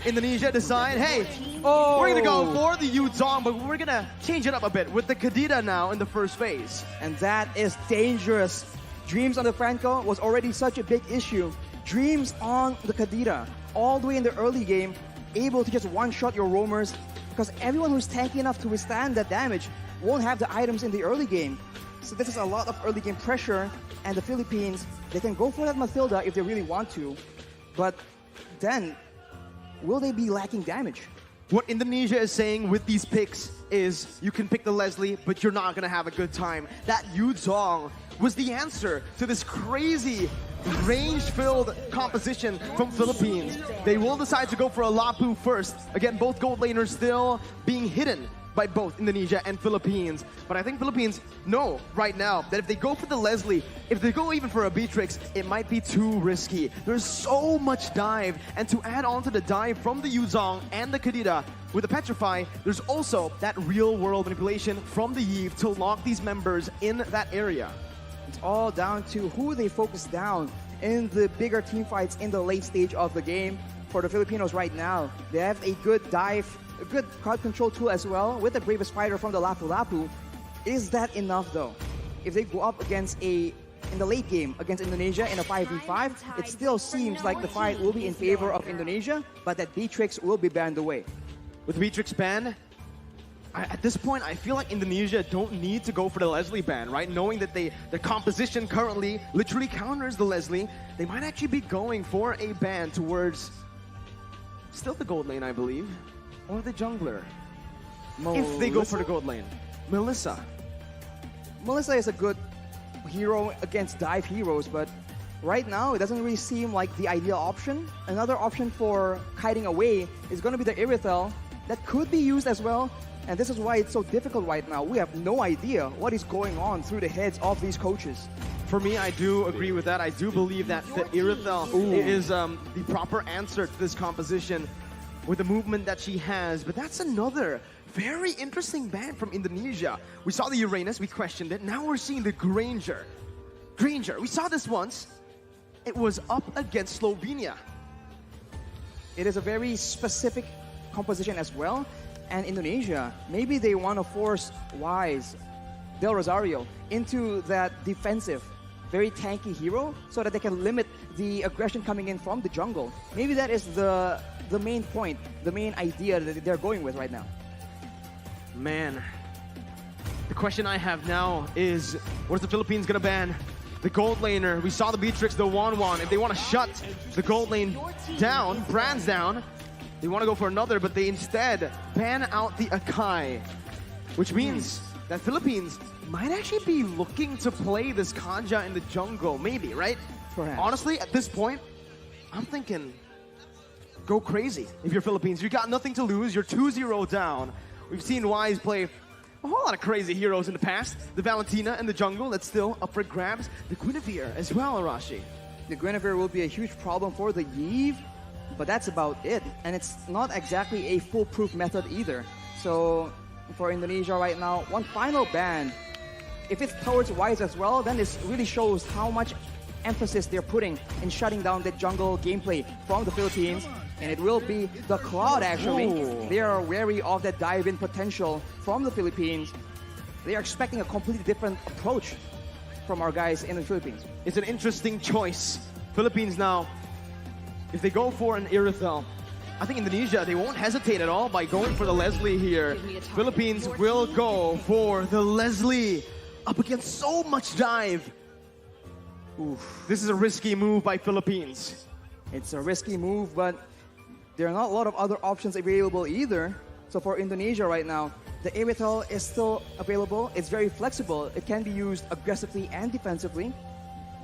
A: Indonesia decide, hey, we're going to go for the Yuzong, but we're going to change it up a bit with the Kadita now in the first phase.
B: And that is dangerous. Dreams on the Franco was already such a big issue. Dreams on the Kadita, all the way in the early game, able to just one-shot your roamers, because everyone who's tanky enough to withstand that damage won't have the items in the early game. So this is a lot of early game pressure, and the Philippines, they can go for that Mathilda if they really want to, but then, will they be lacking damage?
A: What Indonesia is saying with these picks is you can pick the Leslie, but you're not going to have a good time. That Yuzong was the answer to this crazy range-filled composition from Philippines. They will decide to go for a Lapu first. Again, both gold laners still being hidden by both Indonesia and Philippines. But I think Philippines know right now that if they go for the Leslie, if they go even for a Beatrix, it might be too risky. There's so much dive, and to add on to the dive from the Yuzong and the Kadita, with the Petrify, there's also that real-world manipulation from the Eve to lock these members in that area.
B: It's all down to who they focus down in the bigger team fights in the late stage of the game. For the Filipinos right now, they have a good dive, a good crowd control tool as well with the Bravest Fighter from the Lapu Lapu. Is that enough though? If they go up against in the late game against Indonesia in a 5v5, it still seems like the fight will be in favor of Indonesia, but that Beatrix will be banned away.
A: With Beatrix ban, At this point, I feel like Indonesia don't need to go for the Leslie ban, right? Knowing that their composition currently literally counters the Leslie, they might actually be going for a ban towards still the gold lane, I believe, or the jungler. If they go for the gold lane. Melissa
B: is a good hero against dive heroes, but right now it doesn't really seem like the ideal option. Another option for kiting away is going to be the Irithel. That could be used as well, and this is why it's so difficult right now. We have no idea what is going on through the heads of these coaches.
A: For me, I do agree with that. I do believe that the Irithel is the proper answer to this composition with the movement that she has. But that's another very interesting ban from Indonesia. We saw the Uranus, we questioned it. Now we're seeing the Granger. We saw this once. It was up against Slovenia.
B: It is a very specific composition as well. And Indonesia, maybe they want to force Wise, Del Rosario, into that defensive, very tanky hero so that they can limit the aggression coming in from the jungle. Maybe that is the main point, the main idea that they're going with right now.
A: Man, the question I have now is, what is the Philippines gonna ban? The gold laner, we saw the Beatrix, the Wan. If they want to shut the gold lane down, Brand's down, they want to go for another, but they instead ban out the Akai, which means that Philippines might actually be looking to play this Kanja in the jungle, maybe, right?
B: Perhaps.
A: Honestly, at this point, I'm thinking, go crazy if you're Philippines. You got nothing to lose, you're 2-0 down. We've seen Wise play a whole lot of crazy heroes in the past. The Valentina in the jungle, that's still up for grabs. The Guinevere as well, Arashi.
B: The Guinevere will be a huge problem for the Iesf, but that's about it. And it's not exactly a foolproof method either. So for Indonesia right now, one final ban. If it's towards Wise as well, then this really shows how much emphasis they're putting in shutting down the jungle gameplay from the Philippines. And it will be the Cloud, actually.
A: Ooh.
B: They are wary of that dive-in potential from the Philippines. They are expecting a completely different approach from our guys in the Philippines.
A: It's an interesting choice. Philippines now, if they go for an Irithel, I think Indonesia, they won't hesitate at all by going for the Leslie here. Philippines will go for the Leslie up against so much dive. Oof. This is a risky move by Philippines.
B: It's a risky move, but there are not a lot of other options available either. So for Indonesia right now, the Irithel is still available. It's very flexible. It can be used aggressively and defensively.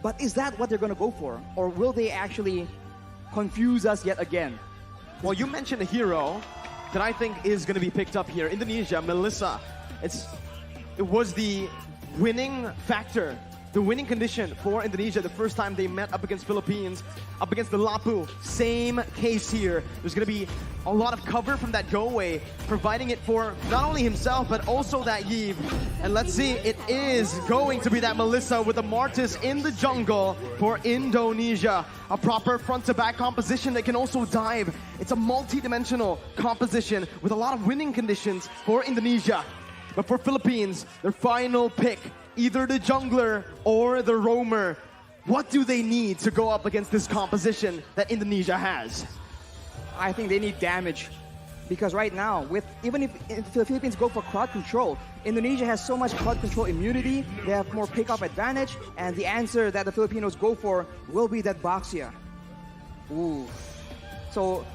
B: But is that what they're going to go for? Or will they actually confuse us yet again?
A: Well, you mentioned a hero that I think is going to be picked up here. Indonesia, Melissa. It was the winning factor, the winning condition for Indonesia the first time they met up against Philippines, up against the Lapu. Same case here. There's going to be a lot of cover from that go-away, providing it for not only himself, but also that Iesf. And let's see, it is going to be that Melissa with the Martis in the jungle for Indonesia. A proper front-to-back composition that can also dive. It's a multi-dimensional composition with a lot of winning conditions for Indonesia. But for Philippines, their final pick, either the jungler or the roamer. What do they need to go up against this composition that Indonesia has?
B: I think they need damage. Because right now, even if the Philippines go for crowd control, Indonesia has so much crowd control immunity, they have more pick-up advantage, and the answer that the Filipinos go for will be that Baxia. Ooh. So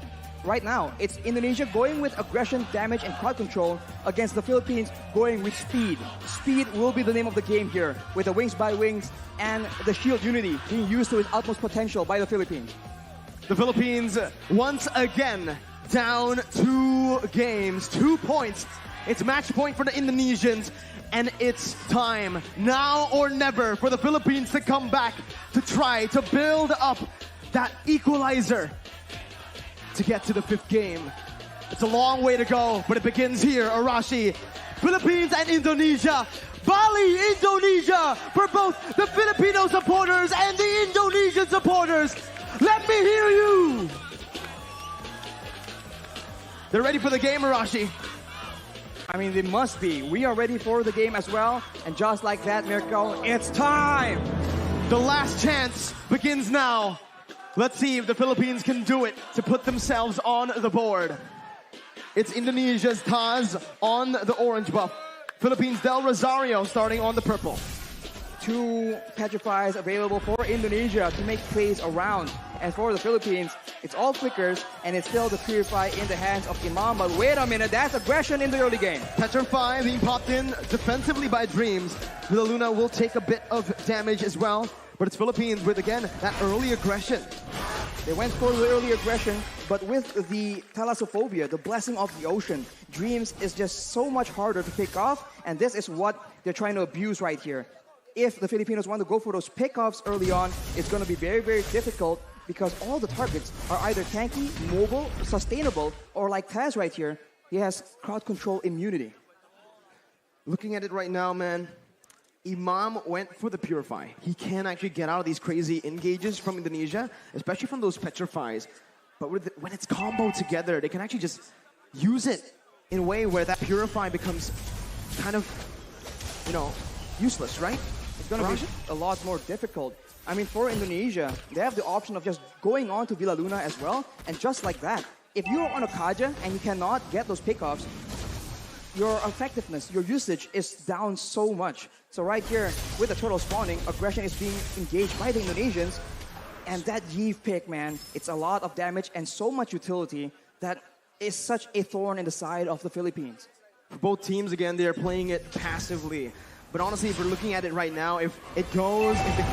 B: right now, it's Indonesia going with aggression, damage, and crowd control against the Philippines going with speed. Speed will be the name of the game here, with the wings by wings and the shield unity being used to its utmost potential by the Philippines.
A: The Philippines once again down 2 games, 2 points. It's match point for the Indonesians, and it's time, now or never, for the Philippines to come back to try to build up that equalizer to get to the 5th game. It's a long way to go, but it begins here, Arashi. Philippines and Indonesia. Bali, Indonesia, for both the Filipino supporters and the Indonesian supporters. Let me hear you. They're ready for the game, Arashi.
B: I mean, they must be. We are ready for the game as well. And just like that, Mirko, it's time.
A: The last chance begins now. Let's see if the Philippines can do it to put themselves on the board. It's Indonesia's Taz on the orange buff. Philippines Del Rosario starting on the purple.
B: 2 petrifies available for Indonesia to make plays around. And for the Philippines, it's all flickers, and it's still the Purify in the hands of Imam. But wait a minute, that's aggression in the early game.
A: Petrify being popped in defensively by Dreams. Villaluna will take a bit of damage as well, but it's Philippines with, again, that early aggression.
B: They went for the early aggression, but with the Thalassophobia, the blessing of the ocean, Dreams is just so much harder to pick off, and this is what they're trying to abuse right here. If the Filipinos want to go for those pickoffs early on, it's going to be very, very difficult because all the targets are either tanky, mobile, sustainable, or like Taz right here, he has crowd control immunity.
A: Looking at it right now, man, Imam went for the Purify. He can actually get out of these crazy engages from Indonesia, especially from those Petrifies. But when it's comboed together, they can actually just use it in a way where that Purify becomes kind of, you know, useless, right?
B: It's going to be a lot more difficult. I mean, for Indonesia, they have the option of just going on to Villaluna as well, and just like that, if you're on a Kaja and you cannot get those pickoffs, your effectiveness, your usage is down so much. So right here, with the turtle spawning, aggression is being engaged by the Indonesians, and that Iesf pick, man, it's a lot of damage and so much utility that is such a thorn in the side of the Philippines.
A: For both teams, again, they're playing it passively. But honestly, if we're looking at it right now, if the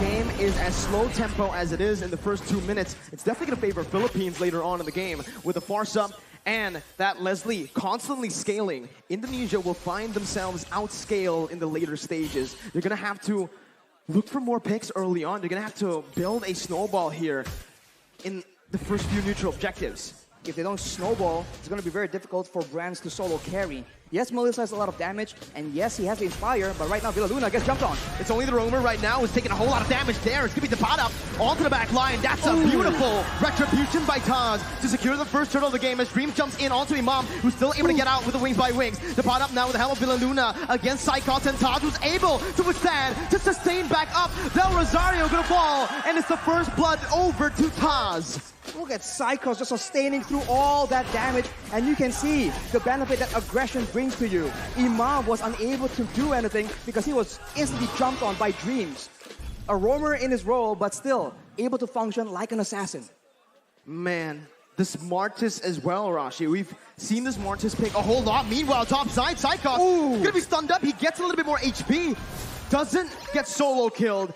A: game is as slow tempo as it is in the first 2 minutes, it's definitely going to favor Philippines later on in the game. With the force up and that Leslie constantly scaling, Indonesia will find themselves outscaled in the later stages. They're going to have to look for more picks early on. They're going to have to build a snowball here in the first few neutral objectives.
B: If they don't snowball, it's going to be very difficult for Brands to solo carry. Yes, Melissa has a lot of damage, and yes, he has the Inspire, but right now Villaluna gets jumped on.
A: It's only the Roamer right now who's taking a whole lot of damage there. It's going to be the pot up onto the back line. That's a beautiful retribution by Taz to secure the first turtle of the game as Dreams jumps in onto Imam, who's still able to get out with the wings by wings. The pot up now with the help of Villaluna against Psychos, and Taz was able to withstand, to sustain back up. Del Rosario going to fall, and it's the first blood over to Taz.
B: Look at Psychos just sustaining through all that damage, and you can see the benefit that aggression brings to you. Imam was unable to do anything because he was instantly jumped on by Dreams. A roamer in his role, but still able to function like an assassin.
A: Man, the Smartest as well, Rashi. We've seen the Smartest pick a whole lot. Meanwhile, top side, Psychos gonna be stunned up. He gets a little bit more HP. Doesn't get solo killed.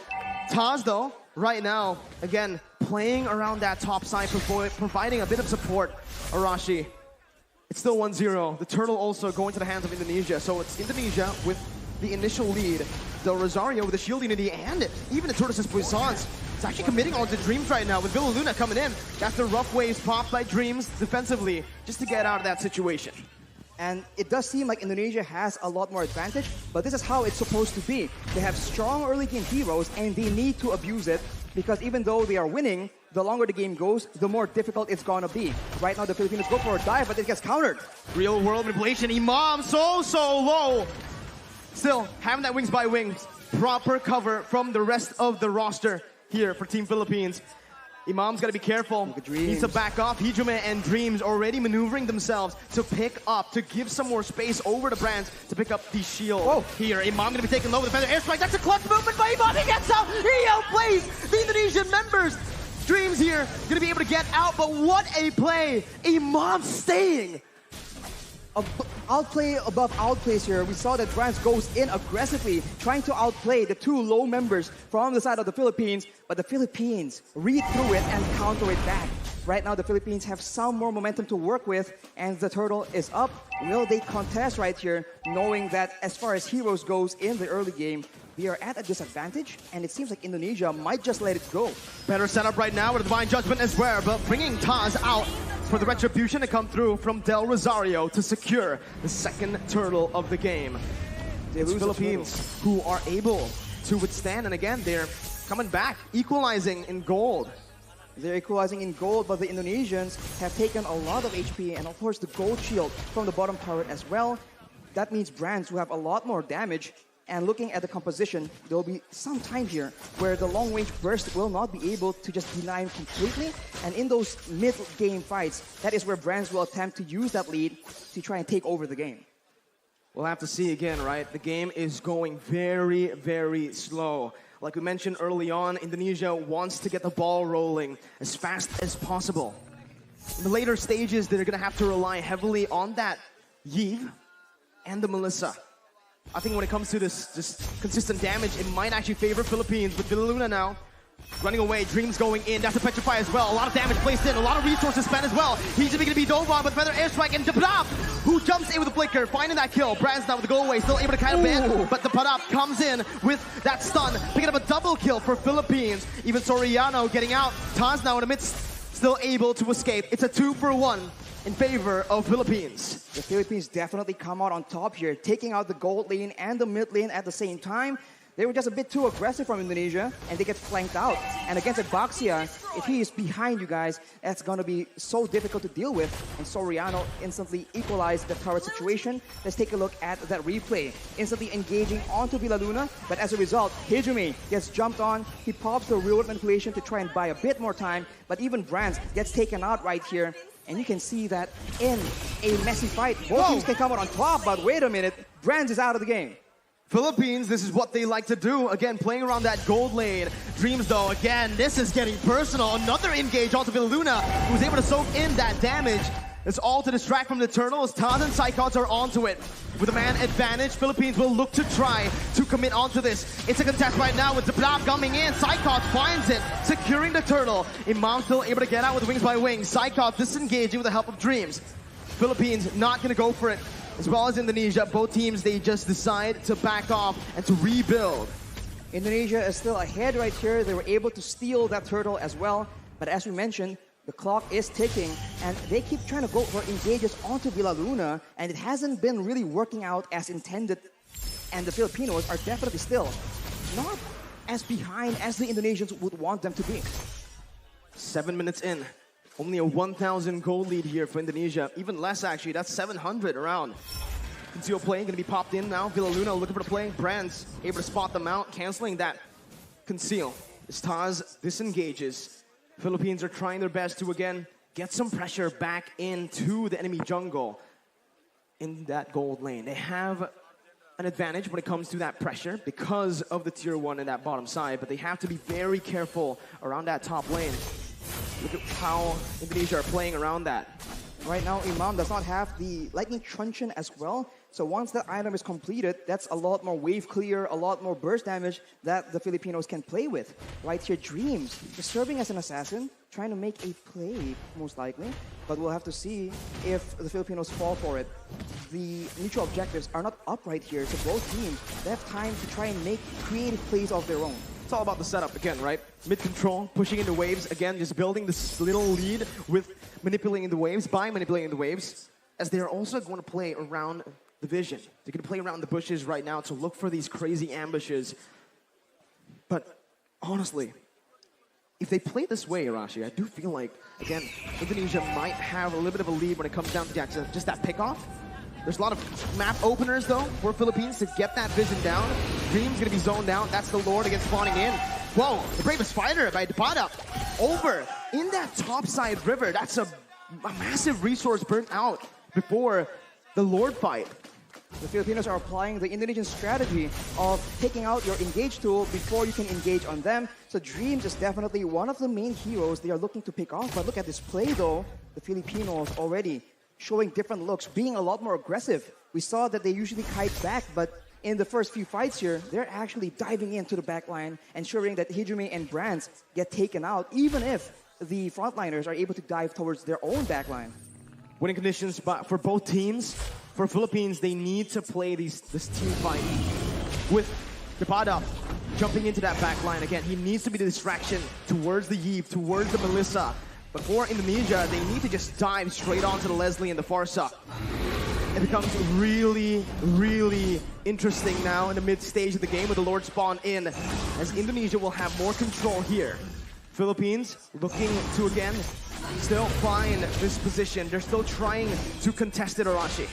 A: Taz, though, right now, again, playing around that top side, providing a bit of support. Arashi, it's still 1-0. The turtle also going to the hands of Indonesia. So it's Indonesia with the initial lead. Del Rosario with the shield unity and even the Tortoise's Puissance. It's actually committing onto Dreams right now with Villaluna coming in. That's the rough waves popped by Dreams defensively just to get out of that situation.
B: And it does seem like Indonesia has a lot more advantage, but this is how it's supposed to be. They have strong early game heroes and they need to abuse it because even though they are winning, the longer the game goes, the more difficult it's gonna be. Right now the Filipinos go for a dive, but it gets countered.
A: Real world manipulation. Imam so low. Still having that wings by wings. Proper cover from the rest of the roster here for Team Philippines. Imam's got to be careful. Needs to back off. Hijime and Dreams already maneuvering themselves to pick up, to give some more space over to Brands to pick up the shield here. Imam going to be taken low with the feather airstrike. That's a clutch movement by Imam. He gets out. He outplays the Indonesian members. Dreams here going to be able to get out, but what a play. Imam staying.
B: Outplay above outplays here. We saw that Brands goes in aggressively, trying to outplay the two low members from the side of the Philippines, but the Philippines read through it and counter it back. Right now, the Philippines have some more momentum to work with, and the turtle is up. Will they contest right here, knowing that as far as heroes goes in the early game, we are at a disadvantage, and it seems like Indonesia might just let it go.
A: Better setup right now with a Divine Judgment as well, but bringing Taz out for the retribution to come through from Del Rosario to secure the second turtle of the game. It's Philippines who are able to withstand, and again, they're coming back, equalizing in gold.
B: They're equalizing in gold, but the Indonesians have taken a lot of HP, and of course the gold shield from the bottom turret as well. That means Brands who have a lot more damage And looking at the composition, there will be some time here where the long-range burst will not be able to just deny him completely. And in those mid-game fights, that is where Brands will attempt to use that lead to try and take over the game.
A: We'll have to see again, right? The game is going very, very slow. Like we mentioned early on, Indonesia wants to get the ball rolling as fast as possible. In the later stages, they're going to have to rely heavily on that Iesf and the Melissa. I think when it comes to this just consistent damage, it might actually favor Philippines. With Villaluna now running away, Dreams going in. That's a Petrify as well. A lot of damage placed in, a lot of resources spent as well. He's going to be dove on, but Feather Airstrike and Dapadap, who jumps in with a flicker, finding that kill. Brands now with the go away, still able to kind of bend, but Dapadap comes in with that stun, picking up a double kill for Philippines. Even Soriano getting out. Taz now in the midst, still able to escape. It's a 2-for-1 in favor of Philippines.
B: The Philippines definitely come out on top here, taking out the gold lane and the mid lane at the same time. They were just a bit too aggressive from Indonesia, and they get flanked out. And against Baxia, if he is behind you guys, that's going to be so difficult to deal with. And Soriano instantly equalized the turret situation. Let's take a look at that replay. Instantly engaging onto Villaluna, but as a result, Hijumi gets jumped on. He pops the real-world manipulation to try and buy a bit more time, but even Brands gets taken out right here. And you can see that in a messy fight, both teams can come out on top, but wait a minute, Brands is out of the game.
A: Philippines, this is what they like to do. Again, playing around that gold lane. Dreams, though, again, this is getting personal. Another engage onto Villaluna, who's able to soak in that damage. It's all to distract from the Turtles. Taz and Psychots are onto it. With a man advantage, Philippines will look to try to commit onto this. It's a contest right now with Zablab coming in. Psychots finds it, securing the Turtle. Imam still able to get out with Wings by Wings. Psychots disengaging with the help of Dreams. Philippines not going to go for it. As well as Indonesia, both teams, they just decide to back off and to rebuild.
B: Indonesia is still ahead right here. They were able to steal that turtle as well. But as we mentioned, the clock is ticking, and they keep trying to go for engages onto Villaluna, and it hasn't been really working out as intended. And the Filipinos are definitely still not as behind as the Indonesians would want them to be.
A: 7 minutes in. Only a 1,000 gold lead here for Indonesia. Even less, actually. That's 700 around. Conceal play going to be popped in now. Villaluna looking for the play. Brands able to spot them out, canceling that conceal. As Taz disengages. Philippines are trying their best to, again, get some pressure back into the enemy jungle in that gold lane. They have an advantage when it comes to that pressure because of the tier 1 in that bottom side, but they have to be very careful around that top lane. Look at how Indonesia are playing around that.
B: Right now, Imam does not have the Lightning Truncheon as well. So once that item is completed, that's a lot more wave clear, a lot more burst damage that the Filipinos can play with. Right here, Dreams is serving as an assassin, trying to make a play, most likely. But we'll have to see if the Filipinos fall for it. The mutual objectives are not up right here, so both teams, they have time to try and make creative plays of their own.
A: It's all about the setup again, right? Mid-control, pushing into waves. Again, just building this little lead with manipulating the waves, by manipulating the waves, as they're also going to play around the vision. They're going to play around the bushes right now to look for these crazy ambushes. But honestly, if they play this way, Arashi, I do feel like, again, Indonesia might have a little bit of a lead when it comes down to just that pickoff. There's a lot of map openers, though, for Philippines to get that vision down. Dream's going to be zoned out. That's the Lord against spawning in. Whoa, the bravest fighter by Dapada. Over in that topside river. That's a massive resource burnt out before the Lord fight.
B: The Filipinos are applying the Indonesian strategy of taking out your engage tool before you can engage on them. So Dreams is definitely one of the main heroes they are looking to pick off. But look at this play, though. The Filipinos already showing different looks, being a lot more aggressive. We saw that they usually kite back, but in the first few fights here, they're actually diving into the back line, ensuring that Hijumi and Brands get taken out, even if the frontliners are able to dive towards their own back line.
A: Winning conditions for both teams. For Philippines, they need to play this team fight with Dapada jumping into that back line. Again, he needs to be the distraction towards the Iesf, towards the Melissa. But for Indonesia, they need to just dive straight onto the Leslie and the Farsa. It becomes really, really interesting now in the mid-stage of the game with the Lord spawn in, as Indonesia will have more control here. Philippines looking to, again, still find this position. They're still trying to contest it, Arashi.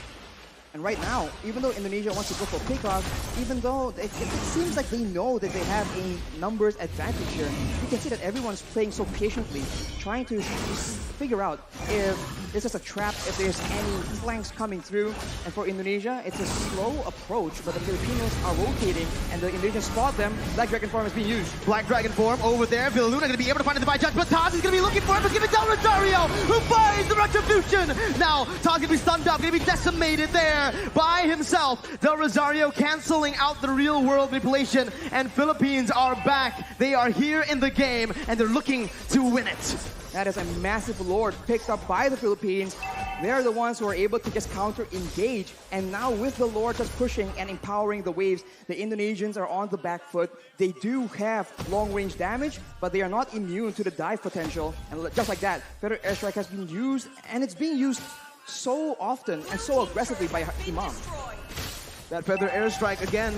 B: And right now, even though Indonesia wants to go for pickoff, even though it seems like they know that they have a numbers advantage here, you can see that everyone's playing so patiently, trying to figure out if this is a trap, if there's any flanks coming through. And for Indonesia, it's a slow approach, but the Filipinos are rotating, and the Indonesians spot them. Black Dragon form is being used.
A: Black Dragon form over there. Villaluna going to be able to find the divine judge, but Taz is going to be looking for him. It's going to be Del Rosario who finds the retribution. Now, Taz going to be stunned up, going to be decimated there by himself. Del Rosario canceling out the real world manipulation, and Philippines are back. They are here in the game, and they're looking to win it.
B: That is a massive lord picked up by the Philippines. They're the ones who are able to just counter-engage. And now with the lord just pushing and empowering the waves, the Indonesians are on the back foot. They do have long-range damage, but they are not immune to the dive potential. And just like that, Feather Airstrike has been used, and it's being used so often and so aggressively by Imam.
A: That Feather Airstrike, again,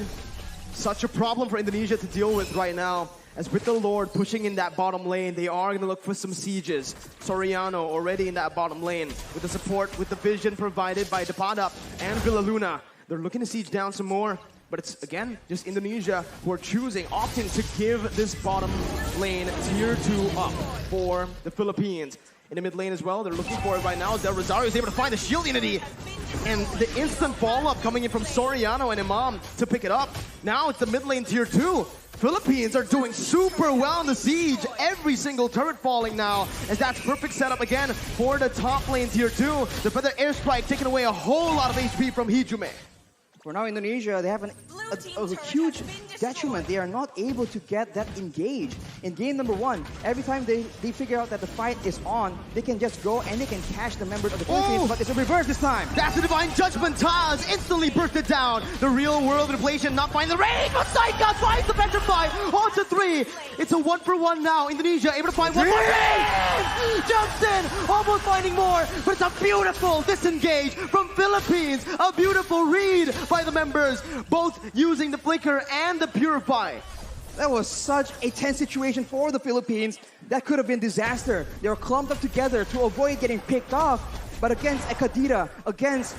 A: such a problem for Indonesia to deal with right now. As with the Lord pushing in that bottom lane, they are going to look for some sieges. Soriano already in that bottom lane with the support, with the vision provided by Depada and Villaluna. They're looking to siege down some more, but it's, again, just Indonesia who are opting to give this bottom lane tier 2 up for the Philippines. In the mid lane as well, they're looking for it right now. Del Rosario is able to find the shield unity. And the instant follow-up coming in from Soriano and Imam to pick it up. Now it's the mid lane tier 2. Philippines are doing super well in the siege. Every single turret falling now, as that's perfect setup again for the top lane tier 2. The Feather Airstrike taking away a whole lot of HP from Hijume.
B: For now, Indonesia, they have a huge detriment. They are not able to get that engage. In game number 1, every time they figure out that the fight is on, they can just go and they can catch the members of the Philippines, but it's a reverse this time.
A: That's the Divine Judgment. Taz instantly bursted down. The real world manipulation not finding the range, but Saika finds the Petrify. On to 3. It's a 1-for-1 now. Indonesia able to find one more range. Jumps in, almost finding more, but it's a beautiful disengage from Philippines. A beautiful read by the members, both using the Flicker and the Purify.
B: That was such a tense situation for the Philippines. That could have been disaster. They were clumped up together to avoid getting picked off. But against a Kadira, against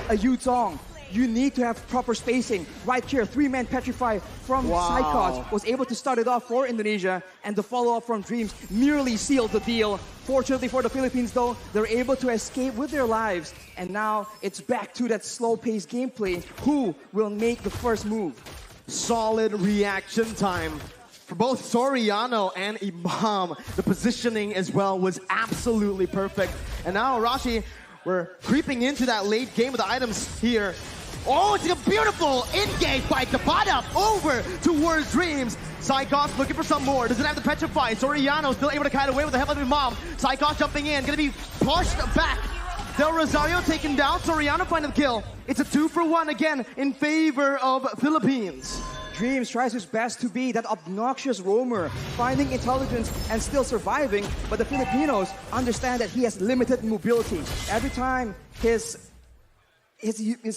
B: a Yutong, you need to have proper spacing. Right here, 3-man Petrify from Psychos was able to start it off for Indonesia, and the follow-up from Dreams nearly sealed the deal. Fortunately for the Philippines though, they're able to escape with their lives, and now it's back to that slow-paced gameplay. Who will make the first move?
A: Solid reaction time for both Soriano and Imam. The positioning as well was absolutely perfect. And now Arashi, we're creeping into that late game with the items here. Oh, it's a beautiful engage by Depada over towards Dreams. Psychos looking for some more. Doesn't have the Petrify. Soriano still able to kite away with the help of Imam. Psychos jumping in, gonna be pushed back. Del Rosario taken down. Soriano finding the kill. It's a 2-for-1 again in favor of Philippines.
B: Dreams tries his best to be that obnoxious roamer, finding intelligence and still surviving, but the Filipinos understand that he has limited mobility. Every time his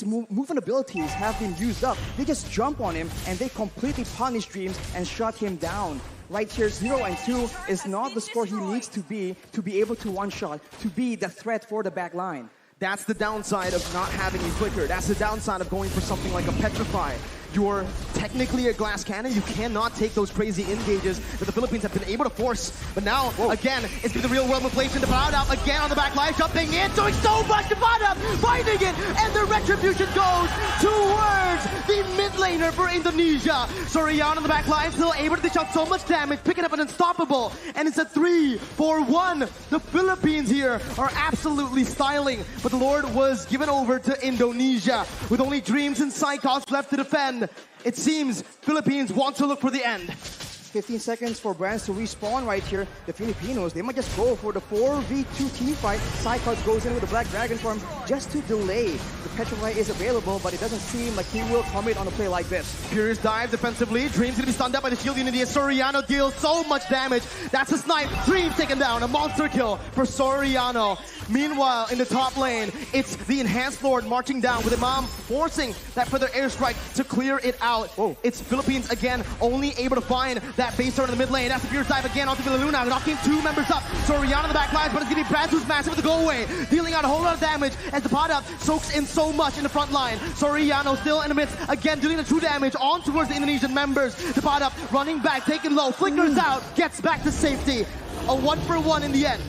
B: movement abilities have been used up, they just jump on him and they completely punish Dreams and shut him down. Right here, 0 and 2 is not the score he needs to be able to one-shot, to be the threat for the back line.
A: That's the downside of not having a Flicker. That's the downside of going for something like a Petrify. You're technically a glass cannon. You cannot take those crazy engages that the Philippines have been able to force. But now, again, it's been the real world manipulation. Depada again on the back line, jumping in, doing so much. Depada finding it, and the retribution goes towards the mid laner for Indonesia. Soriano on the back line, still able to dish out so much damage, picking up an unstoppable, and it's a 3-for-1. The Philippines here are absolutely styling, but the Lord was given over to Indonesia with only Dreams and Psychos left to defend. It seems Philippines want to look for the end.
B: 15 seconds for Brands to respawn right here. The Filipinos, they might just go for the 4v2 team fight. Psychos goes in with the Black Dragon form just to delay. The Petrify is available, but it doesn't seem like he will commit on a play like this.
A: Furious dive defensively. Dreams gonna be stunned up by the shield unity as Soriano deals so much damage. That's a snipe. Dreams taken down. A monster kill for Soriano. Meanwhile, in the top lane, it's the Enhanced Lord marching down with Imam forcing that Feather Airstrike to clear it out. It's Philippines again, only able to find that base turret in the mid lane. That's the Fierce Dive again onto Villaluna, knocking 2 members up. Soriano in the back lines, but it's going to be Brad who's massive with the go away, dealing out a whole lot of damage as the pot up soaks in so much in the front line. Soriano still in the midst, again dealing the true damage on towards the Indonesian members. The pot up running back, taking low, flickers out, gets back to safety. A 1-for-1 in the end.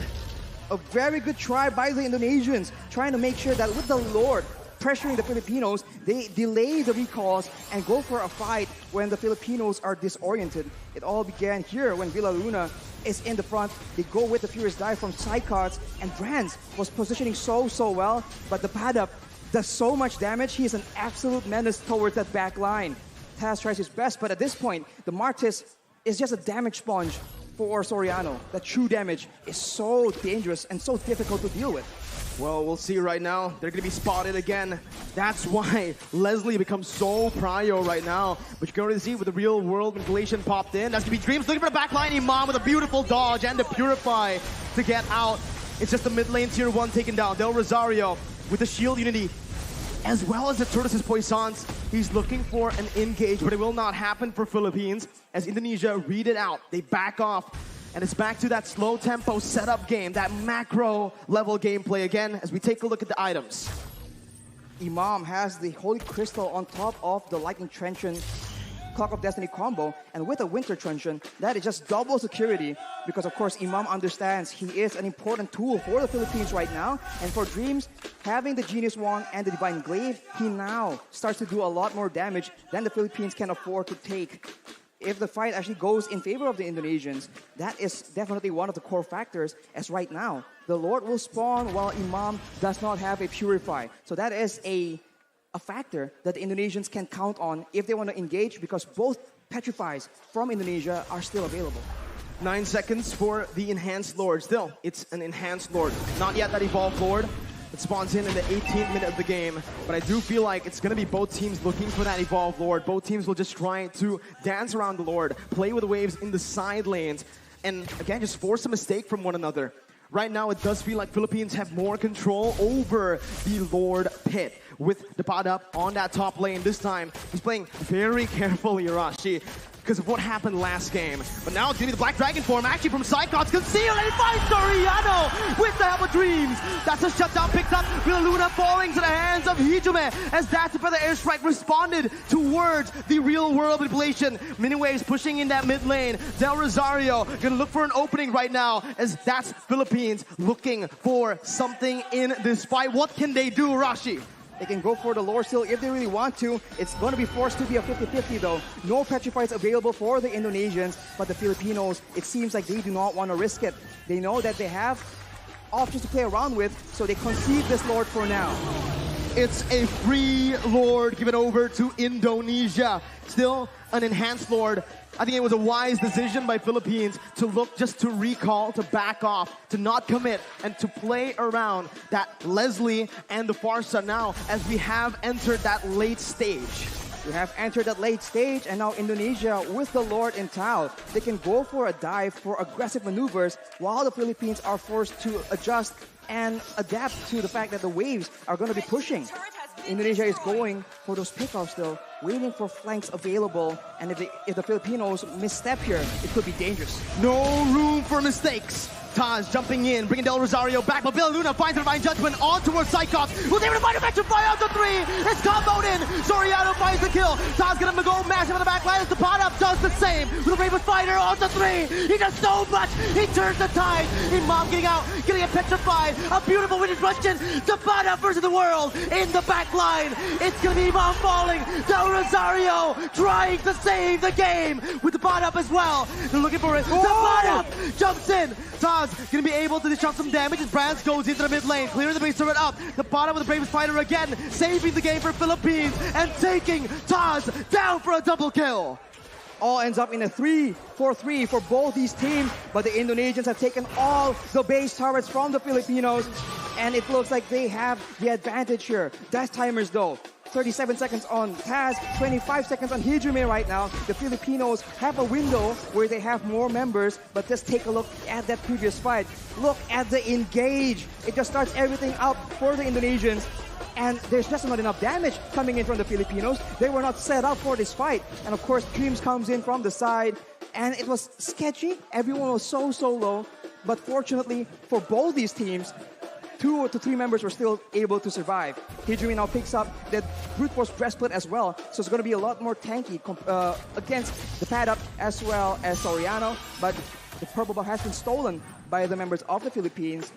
B: A very good try by the Indonesians, trying to make sure that with the Lord pressuring the Filipinos, they delay the recalls and go for a fight when the Filipinos are disoriented. It all began here when Villaluna is in the front. They go with the Furious Dive from side cards, and Brands was positioning so well, but the pad up does so much damage. He is an absolute menace towards that back line. Taz tries his best, but at this point, the Martis is just a damage sponge for Soriano. That true damage is so dangerous and so difficult to deal with.
A: Well, we'll see right now. They're going to be spotted again. That's why Leslie becomes so prio right now. But you can already see with the real world manipulation popped in. That's going to be Dreams looking for the backline. Imam with a beautiful dodge and the Purify to get out. It's just the mid lane tier 1 taken down. Del Rosario with the shield unity, as well as the Tortoise's Poissons. He's looking for an engage, but it will not happen for Philippines as Indonesia read it out. They back off. And it's back to that slow tempo setup game, that macro level gameplay again as we take a look at the items.
B: Imam has the Holy Crystal on top of the Lightning Truncheon Clock of Destiny combo, and with a Winter Truncheon, that is just double security because of course Imam understands he is an important tool for the Philippines right now, and for Dreams, having the Genius Wand and the Divine Glaive, he now starts to do a lot more damage than the Philippines can afford to take. If the fight actually goes in favor of the Indonesians, that is definitely one of the core factors, as right now, the Lord will spawn while Imam does not have a Purify. So that is a factor that the Indonesians can count on if they want to engage, because both Petrifies from Indonesia are still available.
A: 9 seconds for the Enhanced Lord. Still, it's an Enhanced Lord. Not yet that Evolved Lord. It spawns in the 18th minute of the game, but I do feel like it's going to be both teams looking for that Evolved Lord. Both teams will just try to dance around the Lord, play with the waves in the side lanes, and again, just force a mistake from one another. Right now, it does feel like Philippines have more control over the Lord pit with the pot up on that top lane. This time, he's playing very carefully, Arashi, because of what happened last game. But now it's going to be the Black Dragon form, actually from Psychots. Conceal, and he finds Soriano with the help of Dreams. That's a shutdown picked up. Villaluna falling to the hands of Hijume as that's the Feather Airstrike responded towards the real world manipulation. Miniwaves pushing in that mid lane. Del Rosario going to look for an opening right now as that's Philippines looking for something in this fight. What can they do, Rashi?
B: They can go for the lore steal if they really want to. It's going to be forced to be a 50-50 though. No Petrifies available for the Indonesians, but the Filipinos, it seems like they do not want to risk it. They know that they have options to play around with, so they concede this Lord for now.
A: It's a free Lord given over to Indonesia. Still an Enhanced Lord. I think it was a wise decision by Philippines to look just to recall, to back off, to not commit, and to play around that Leslie and the Farsa now as we have entered that late stage.
B: We have entered that late stage, and now Indonesia with the Lord in Tao. They can go for a dive for aggressive maneuvers while the Philippines are forced to adjust and adapt to the fact that the waves are going to be pushing. Indonesia is going for those pickoffs though, waiting for flanks available, and if the Filipinos misstep here, it could be dangerous.
A: No room for mistakes. Taz jumping in, bringing Del Rosario back, but Villaluna finds the Divine Judgment on towards Psychops, who's able to find a Petrify out to 3. It's comboed in. Soriano finds the kill. Taz gonna go massive on the back line as the pot up does the same. With the Bravest Fighter on to 3. He does so much. He turns the tide. Imam getting out, getting a Petrified. A beautiful Winter Truncheon. The pot up versus the world in the back line. It's gonna be Imam falling. Del Rosario trying to save the game with the pot up as well. They're looking for it. The pot up jumps in. Taz gonna be able to dish out some damage as Brands goes into the mid lane, clearing the base turret up. The bottom with the Bravest Fighter again, saving the game for Philippines and taking Taz down for a double kill.
B: All ends up in a 3-4-3 for both these teams, but the Indonesians have taken all the base turrets from the Filipinos, and it looks like they have the advantage here. Death timers though. 37 seconds on Taz, 25 seconds on Hijume right now. The Filipinos have a window where they have more members, but just take a look at that previous fight. Look at the engage. It just starts everything up for the Indonesians, and there's just not enough damage coming in from the Filipinos. They were not set up for this fight. And of course, Dreams comes in from the side, And it was sketchy. Everyone was so low. But fortunately for both these teams, 2 to 3 members were still able to survive. Hijumi now picks up the brute force breastplate as well, so it's going to be a lot more tanky against the pad up as well as Soriano. But the purple buff has been stolen by the members of the Philippines.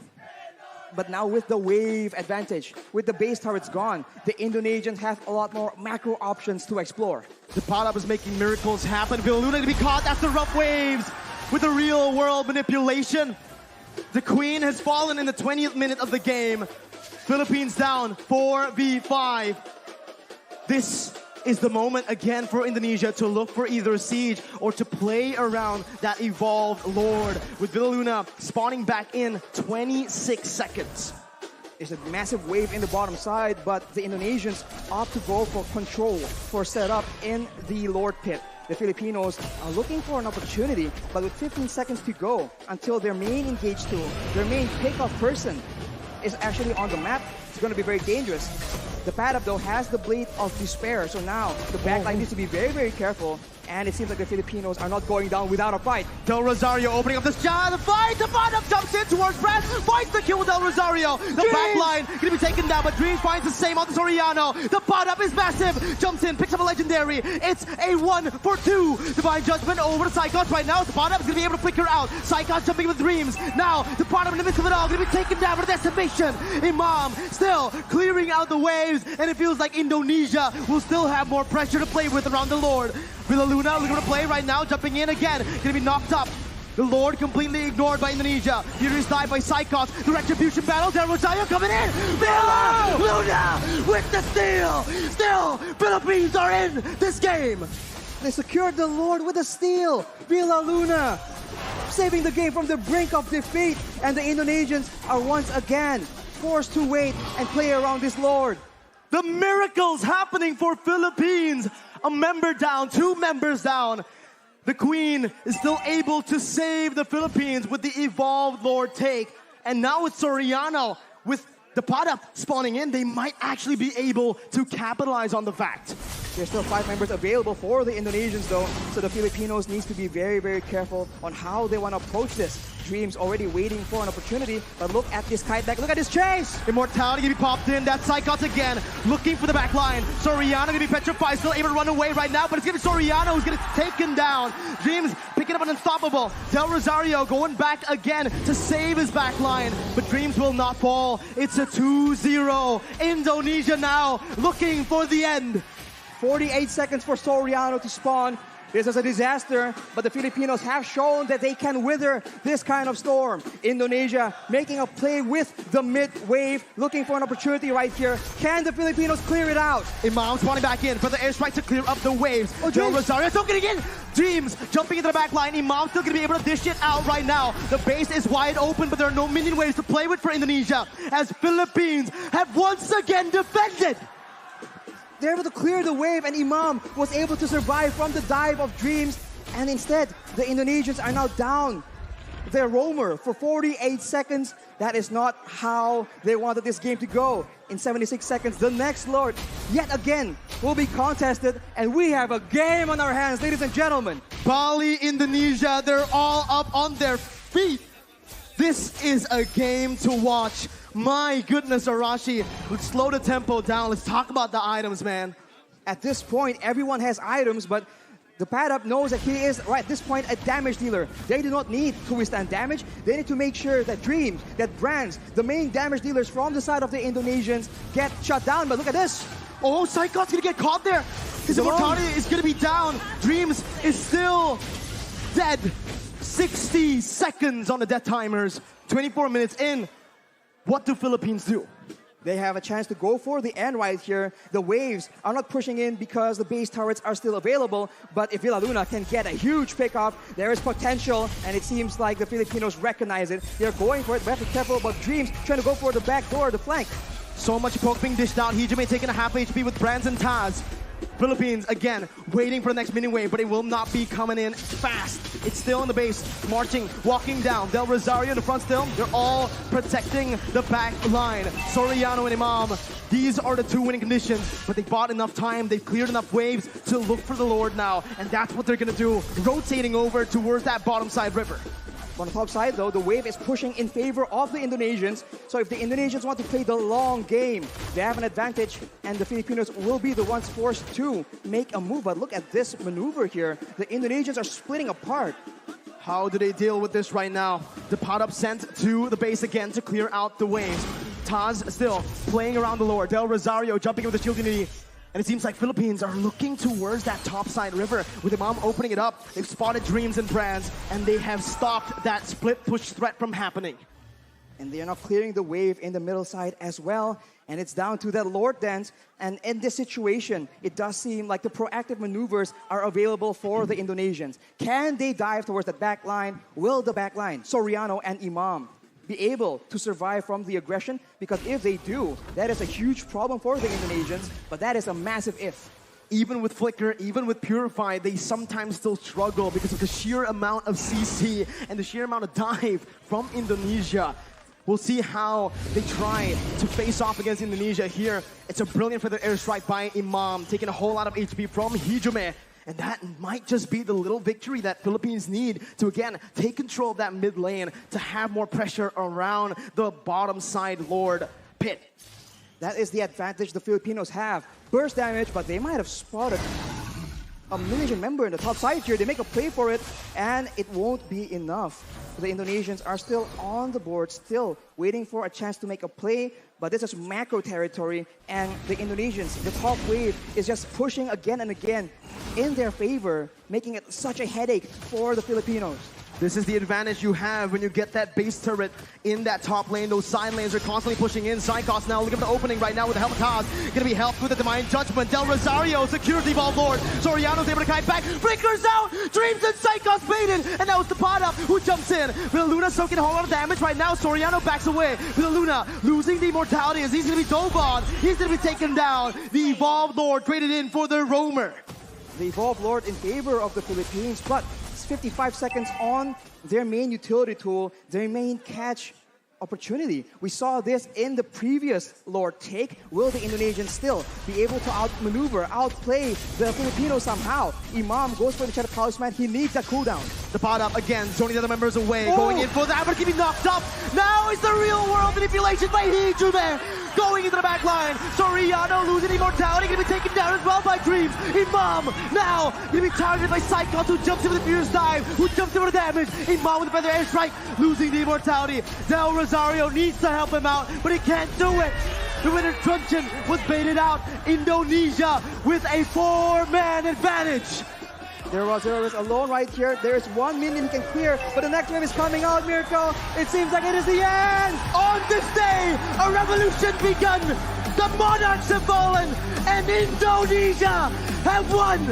B: But now with the wave advantage, with the base turrets gone, the Indonesians have a lot more macro options to explore.
A: The pot up is making miracles happen. Villaluna to be caught after rough waves with a real world manipulation. The Queen has fallen in the 20th minute of the game. Philippines down 4v5. This is the moment again for Indonesia to look for either siege or to play around that evolved Lord, with Villaluna spawning back in 26 seconds.
B: It's a massive wave in the bottom side, but the Indonesians opt to go for control, for setup in the Lord pit. The Filipinos are looking for an opportunity, but with 15 seconds to go until their main engage tool, their main pick-off person is actually on the map, it's going to be very dangerous. The pad-up, though, has the Blade of Despair, so now the backline needs to be very careful, and it seems like the Filipinos are not going down without a fight.
A: Del Rosario opening up this shot, the fight! The pad-up jumps in towards Brad, finds the kill with Del Rosario. The backline gonna be taken down, but Dreams finds the same on the Soriano. The pad-up is massive, jumps in, picks up a Legendary. It's a 1-for-2. Divine Judgment over to Psychos right now. The pad-up is gonna be able to flicker out. Psychos jumping with Dreams. Now, the pad-up in the midst of it all, gonna be taken down for the decimation. Imam still clearing out the waves, and it feels like Indonesia will still have more pressure to play with around the Lord. Villaluna looking to play right now, jumping in again, gonna be knocked up. The Lord completely ignored by Indonesia. Furious dive by Psychos. The Retribution battle, Del Rosario coming in. Villaluna with the steal. Still, Philippines are in this game.
B: They secured the Lord with a steal. Villaluna saving the game from the brink of defeat, and the Indonesians are once again forced to wait and play around this Lord.
A: The miracles happening for Philippines. A member down, 2 members down. The Queen is still able to save the Philippines with the evolved Lord take. And now with Soriano, with the pad-up spawning in, they might actually be able to capitalize on the fact.
B: There's still 5 members available for the Indonesians, though, so the Filipinos needs to be very careful on how they want to approach this. Dreams already waiting for an opportunity, but look at this kite back, look at this chase!
A: Immortality gonna be popped in, that's Psychos again, looking for the back line. Soriano gonna be petrified, still able to run away right now, but it's gonna be Soriano who's gonna take him down. Dreams picking up an unstoppable. Del Rosario going back again to save his back line, but Dreams will not fall. It's a 2-0. Indonesia now looking for the end.
B: 48 seconds for Soriano to spawn. This is a disaster, but the Filipinos have shown that they can wither this kind of storm. Indonesia making a play with the mid-wave, looking for an opportunity right here. Can the Filipinos clear it out?
A: Imam spawning back in for the airstrike to clear up the waves.
B: Oh,
A: Del
B: Dreams.
A: Rosario still getting in. Dreams jumping into the back line. Imam still going to be able to dish it out right now. The base is wide open, but there are no minion waves to play with for Indonesia, as Philippines have once again defended.
B: They're able to clear the wave, and Imam was able to survive from the dive of Dreams. And instead, the Indonesians are now down their roamer for 48 seconds. That is not how they wanted this game to go. In 76 seconds, the next Lord, yet again, will be contested. And we have a game on our hands, ladies and gentlemen.
A: Bali, Indonesia, they're all up on their feet. This is a game to watch. My goodness, Arashi, let's slow the tempo down. Let's talk about the items, man.
B: At this point, everyone has items, but the pad-up knows that he is, right at this point, a damage dealer. They do not need to withstand damage. They need to make sure that Dreams, that Brands, the main damage dealers from the side of the Indonesians, get shut down. But look at this.
A: Oh, Psychos gonna get caught there. His immortality is gonna be down. Dreams is still dead. 60 seconds on the death timers. 24 minutes in. What do Philippines do?
B: They have a chance to go for the end right here. The waves are not pushing in because the base turrets are still available. But if Villaluna can get a huge pickoff, there is potential. And it seems like the Filipinos recognize it. They're going for it. But have to be careful about Dreams trying to go for the back door, the flank.
A: So much poke being dished out. Hijime taking a half HP with Brands and Taz. Philippines, again, waiting for the next mini wave, but it will not be coming in fast. It's still in the base, marching, walking down. Del Rosario in the front still. They're all protecting the back line. Soriano and Imam These are the two winning conditions, but they bought enough time, they've cleared enough waves to look for the Lord now, and that's what they're gonna do, rotating over towards that bottom side river.
B: On the top side, though, the wave is pushing in favor of the Indonesians. So if the Indonesians want to play the long game, they have an advantage, and the Filipinos will be the ones forced to make a move. But look at this maneuver here. The Indonesians are splitting apart.
A: How do they deal with this right now? The pot up sent to the base again to clear out the waves. Taz still playing around the Lord. Del Rosario jumping with the shield unity. And it seems like Philippines are looking towards that topside river with Imam opening it up. They've spotted Dreams and Brands, and they have stopped that split push threat from happening.
B: And they are now clearing the wave in the middle side as well. And it's down to that Lord dance. And in this situation, it does seem like the proactive maneuvers are available for the Indonesians. Can they dive towards that back line? Will the back line, Soriano and Imam, be able to survive from the aggression? Because if they do, that is a huge problem for the Indonesians, but that is a massive if.
A: Even with Flicker, even with Purify, they sometimes still struggle because of the sheer amount of CC and the sheer amount of dive from Indonesia. We'll see how they try to face off against Indonesia here. It's a brilliant feather airstrike by Imam, taking a whole lot of HP from Hijume. And that might just be the little victory that Philippines need to, again, take control of that mid lane to have more pressure around the bottom side Lord pit.
B: That is the advantage the Filipinos have. Burst damage, but they might have spotted a Malaysian member in the top side here. They make a play for it, and it won't be enough. The Indonesians are still on the board, still waiting for a chance to make a play, but this is macro territory, and the Indonesians, the top wave, is just pushing again and again in their favor, making it such a headache for the Filipinos.
A: This is the advantage you have when you get that base turret in that top lane. Those side lanes are constantly pushing in. Psychos now looking for the opening right now with the help of Taz. Gonna be helped with the Divine Judgment. Del Rosario secures the Evolved Lord. Soriano's able to kite back. Flickers out! Dreams and Psychos baited! And now it's the pot up who jumps in. Villaluna soaking a whole lot of damage right now. Soriano backs away. Villaluna losing the immortality as he's gonna be dove on. He's gonna be taken down. The Evolved Lord traded in for the Roamer.
B: The Evolved Lord in favor of the Philippines, but 55 seconds on their main utility tool, their main catch opportunity. We saw this in the previous Lord take. Will the Indonesians still be able to outmaneuver, outplay the Filipinos somehow? Imam goes for the Shadow Talisman. He needs a cooldown.
A: The pot up again, zoning the other members away, going in for that, but keeping knocked up. Now is the real world manipulation by Hijume. Going into the back line. Soriano losing immortality, gonna be taken down as well by Dreams. Imam now gonna be targeted by Psychos, who jumps in with the fierce dive, who jumps in with the damage. Imam with the feather airstrike, losing the immortality. Del Rosario needs to help him out, but he can't do it. The winner truncheon was baited out. Indonesia with a 4-man advantage.
B: There was alone right here. There is 1 minion he can clear, but the next wave is coming out, Mirko. It seems like it is the end.
A: On this day, a revolution begun. The monarchs have fallen, and Indonesia have won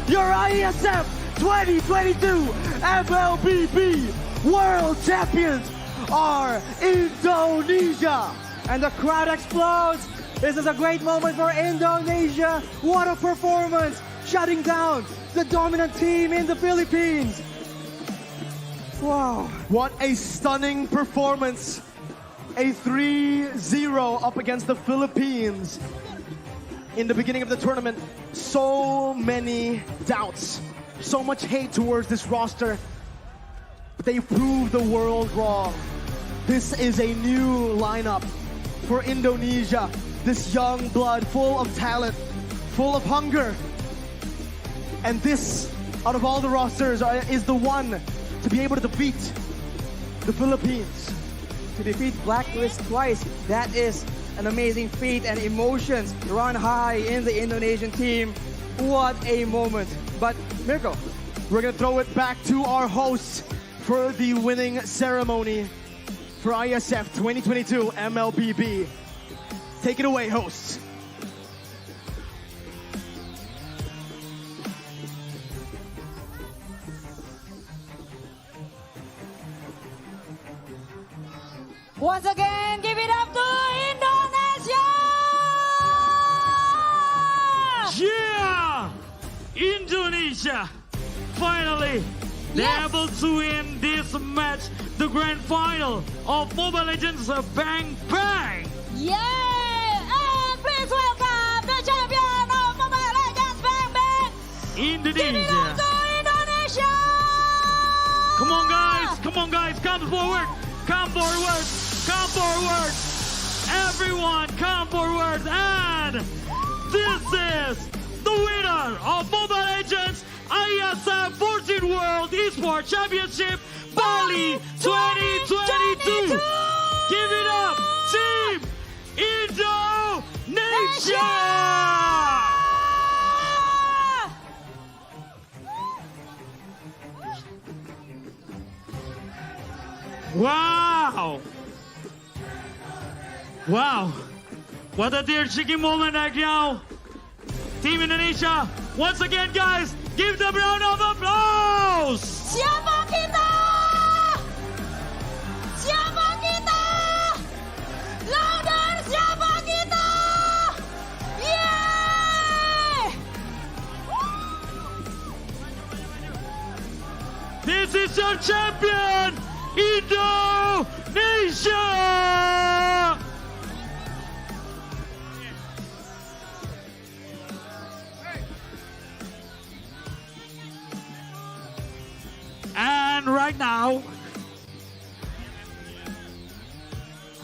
A: your Iesf 2022 Mlbb World Champions are Indonesia.
B: And the crowd explodes. This is a great moment for Indonesia. What a performance, shutting down the dominant team in the Philippines. Wow.
A: What a stunning performance. A 3-0 up against the Philippines. In the beginning of the tournament, so many doubts, so much hate towards this roster. But they proved the world wrong. This is a new lineup for Indonesia. This young blood, full of talent, full of hunger. And this, out of all the rosters, is the one to be able to defeat the Philippines.
B: To defeat Blacklist twice, that is an amazing feat, and emotions run high in the Indonesian team. What a moment. But Mirko,
A: we're going to throw it back to our hosts for the winning ceremony for Iesf 2022 Mlbb. Take it away, hosts.
G: Once again, give it up to Indonesia!
J: Yeah! Indonesia! Finally, they're able to win this match, the grand final of Mobile Legends Bang Bang!
G: Yay! And
J: Indonesia.
G: Indonesia.
J: Come on guys, come forward, come forward, come forward. Everyone come forward, and this is the winner of Mobile Legends Iesf 14 World Esports Championship Bali 2022. Give it up, Team Indonesia! Wow! Wow! What a tear-shaking moment right now. Team Indonesia, once again guys, give them a round of applause!
G: Siapa kita? Siapa kita? Louder, siapa kita? Yeah!
J: This is your champion, Indonesia! And right now,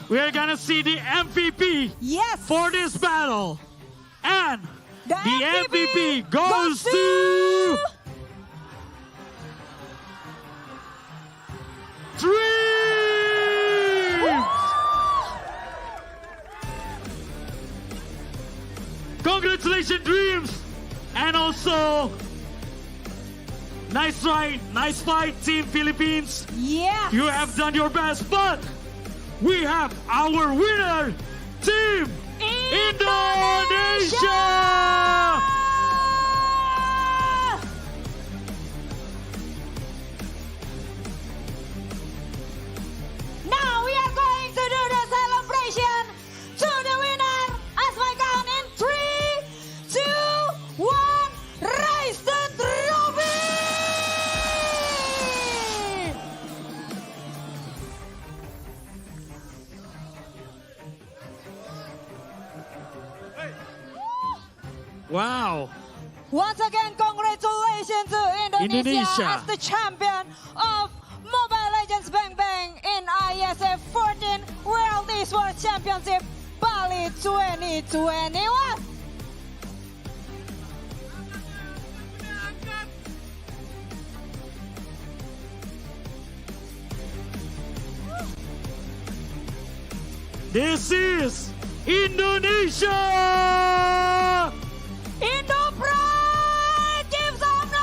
J: we are gonna see the MVP
G: Yes.
J: for this battle. And
G: The
J: the
G: MVP
J: MVP goes to Dreams! Congratulations, Dreams! And also, nice try, nice fight, Team Philippines.
G: Yeah.
J: You have done your best, but we have our winner, Team Indonesia!
G: Now we are going to do the celebration to the winner as my count in 3, 2, 1, raise the trophy!
J: Wow!
G: Once again, congratulations to Indonesia as the champion of Mobile Legends Bang Bang in Iesf 14 World Esports Championship Bali 2021.
J: This is Indonesia!
G: Indo Pride, give some noise!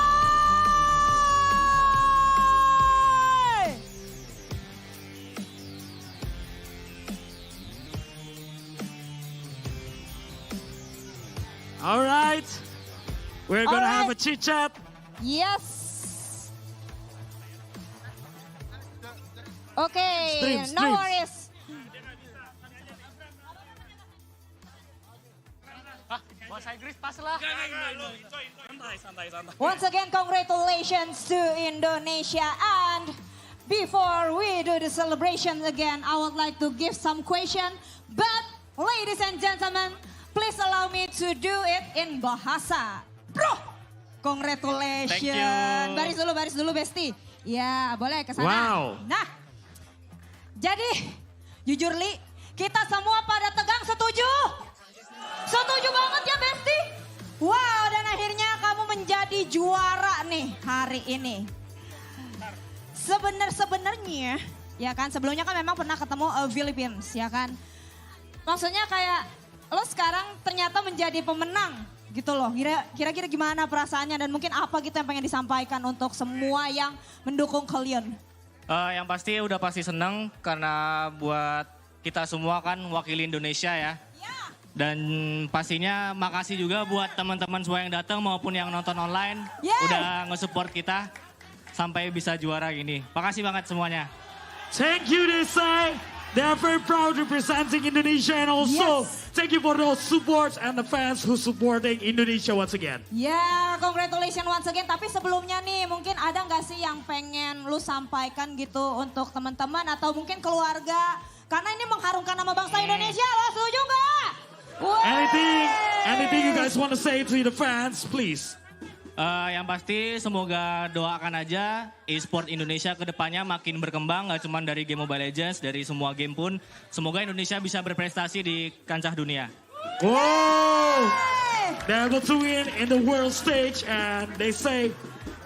J: All right, we're gonna have a
G: Alright.
J: chit chat.
G: Yes. Okay,
J: Streams,
G: no
J: streams.
G: worries. Once again, congratulations to Indonesia. And before we do the celebration again, I would like to give some question. But ladies and gentlemen, please allow me to do it in bahasa. Bro, congratulations.
J: Thank you.
G: Baris dulu, Besti. Ya, boleh ke sana.
J: Wow.
G: Nah, jadi jujur Li, kita semua pada tegang setuju? Setuju banget ya Besti? Wow, dan akhirnya kamu menjadi juara nih hari ini. Sebenarnya, ya kan sebelumnya kan memang pernah ketemu Philippines, ya kan. Maksudnya kayak lo sekarang ternyata menjadi pemenang gitu loh. Kira-kira gimana perasaannya dan mungkin apa gitu yang pengen disampaikan untuk semua yang mendukung kalian?
K: Yang pasti udah pasti seneng karena buat kita semua kan wakili Indonesia ya. Dan pastinya makasih juga buat teman-teman semua yang datang maupun yang nonton online. Udah nge-support kita sampai bisa juara gini. Makasih banget semuanya.
J: Thank you, they say. They are very proud representing Indonesia and also thank you for those supports and the fans who supporting Indonesia once again.
G: Ya, congratulations once again. Tapi sebelumnya nih, mungkin ada nggak sih yang pengen lu sampaikan gitu untuk teman-teman atau mungkin keluarga? Karena ini mengharumkan nama bangsa Indonesia, lo setuju nggak?
J: Anything you guys want to say to the fans, please?
K: Yang pasti semoga doakan aja e-sport Indonesia ke depannya makin berkembang, gak cuma dari game Mobile Legends, dari semua game pun. Semoga Indonesia bisa berprestasi di kancah dunia.
J: Whoa! They're able to win in the world stage and they say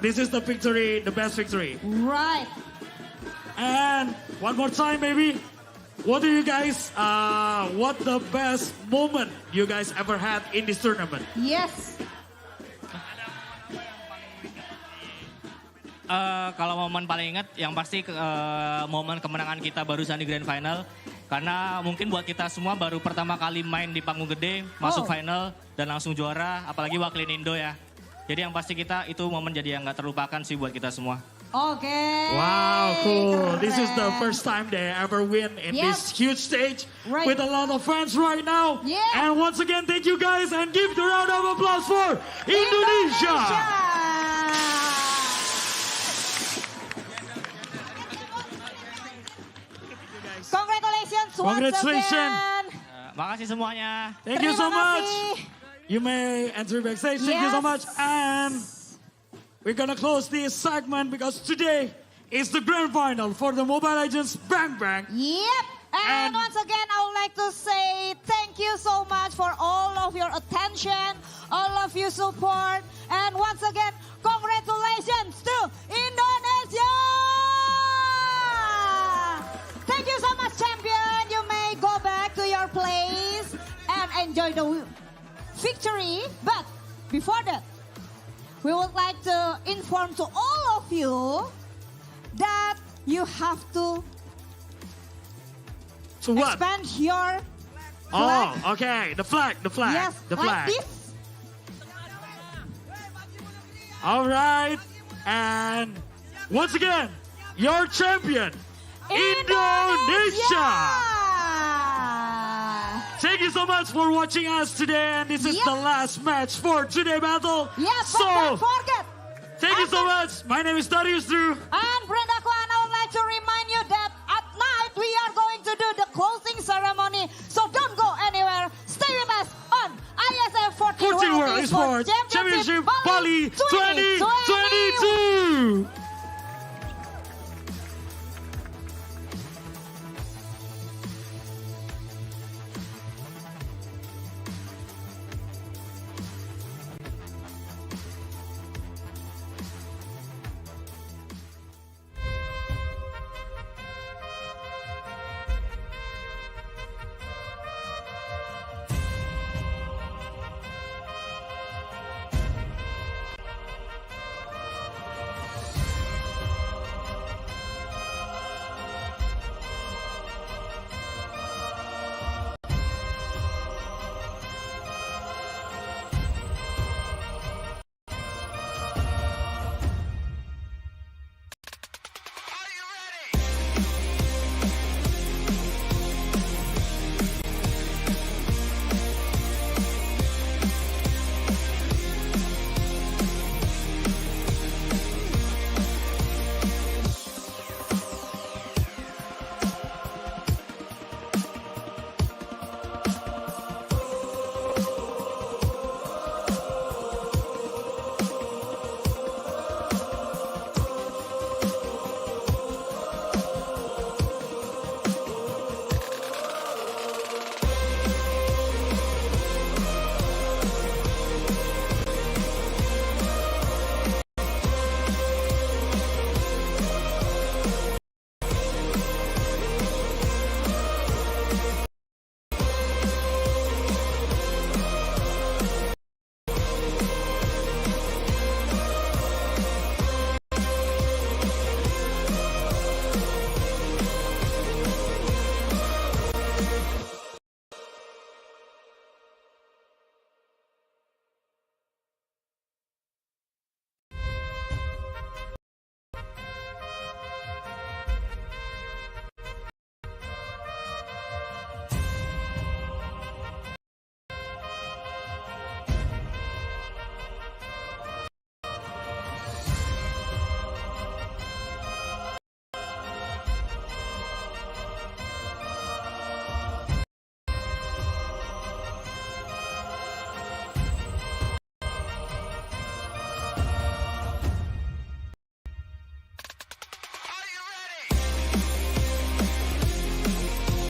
J: this is the victory, the best victory.
G: Right.
J: And one more time maybe, what do you guys, what the best moment you guys ever had in this tournament?
G: Yes.
K: Kalau momen paling ingat yang pasti momen kemenangan kita barusan di Grand Final. Karena mungkin buat kita semua baru pertama kali main di panggung gede, masuk final dan langsung juara, apalagi wakilin Indo ya. Jadi yang pasti kita itu momen jadi yang gak terlupakan sih buat kita semua.
G: Oke.
J: Wow, cool.
G: Keren.
J: This is the first time they ever win in this huge stage
G: Right.
J: with a lot of fans right now.
G: Yeah.
J: And once again, thank you guys and give the round of applause for Indonesia.
G: Congratulations once
J: Congratulations.
G: again.
K: Makasih semuanya.
J: Thank you so
G: Terima
J: much.
G: kasih.
J: You may enter backstage. Thank you so
G: Yes.
J: much. And we're gonna close this segment because today is the grand final for the Mobile Legends Bang Bang.
G: Yep. And
J: And-
G: once again, I would like to say thank you so much for all of your attention, all of your support. And once again, congratulations to Indonesia! Thank you so much, champion. You may go back to your place and enjoy the victory. But before that, we would like to inform to all of you that you have to
J: So what?
G: expand your
J: Oh,
G: flag.
J: okay. The flag.
G: Yes,
J: the flag.
G: like this.
J: All right. And once again, your champion, Indonesia. Thank you so much for watching us today. And this is
G: Yep.
J: the last match for today battle.
G: Yes, but
J: So,
G: don't forget.
J: thank you so much. My name is Darius Drew.
G: And Brenda Kwan, I would like to remind you that at night we are going to do the closing ceremony. So don't go anywhere. Stay with us on ISF 14
J: 14
G: World
J: World
G: Esports
J: Esports Championship Bali 2022.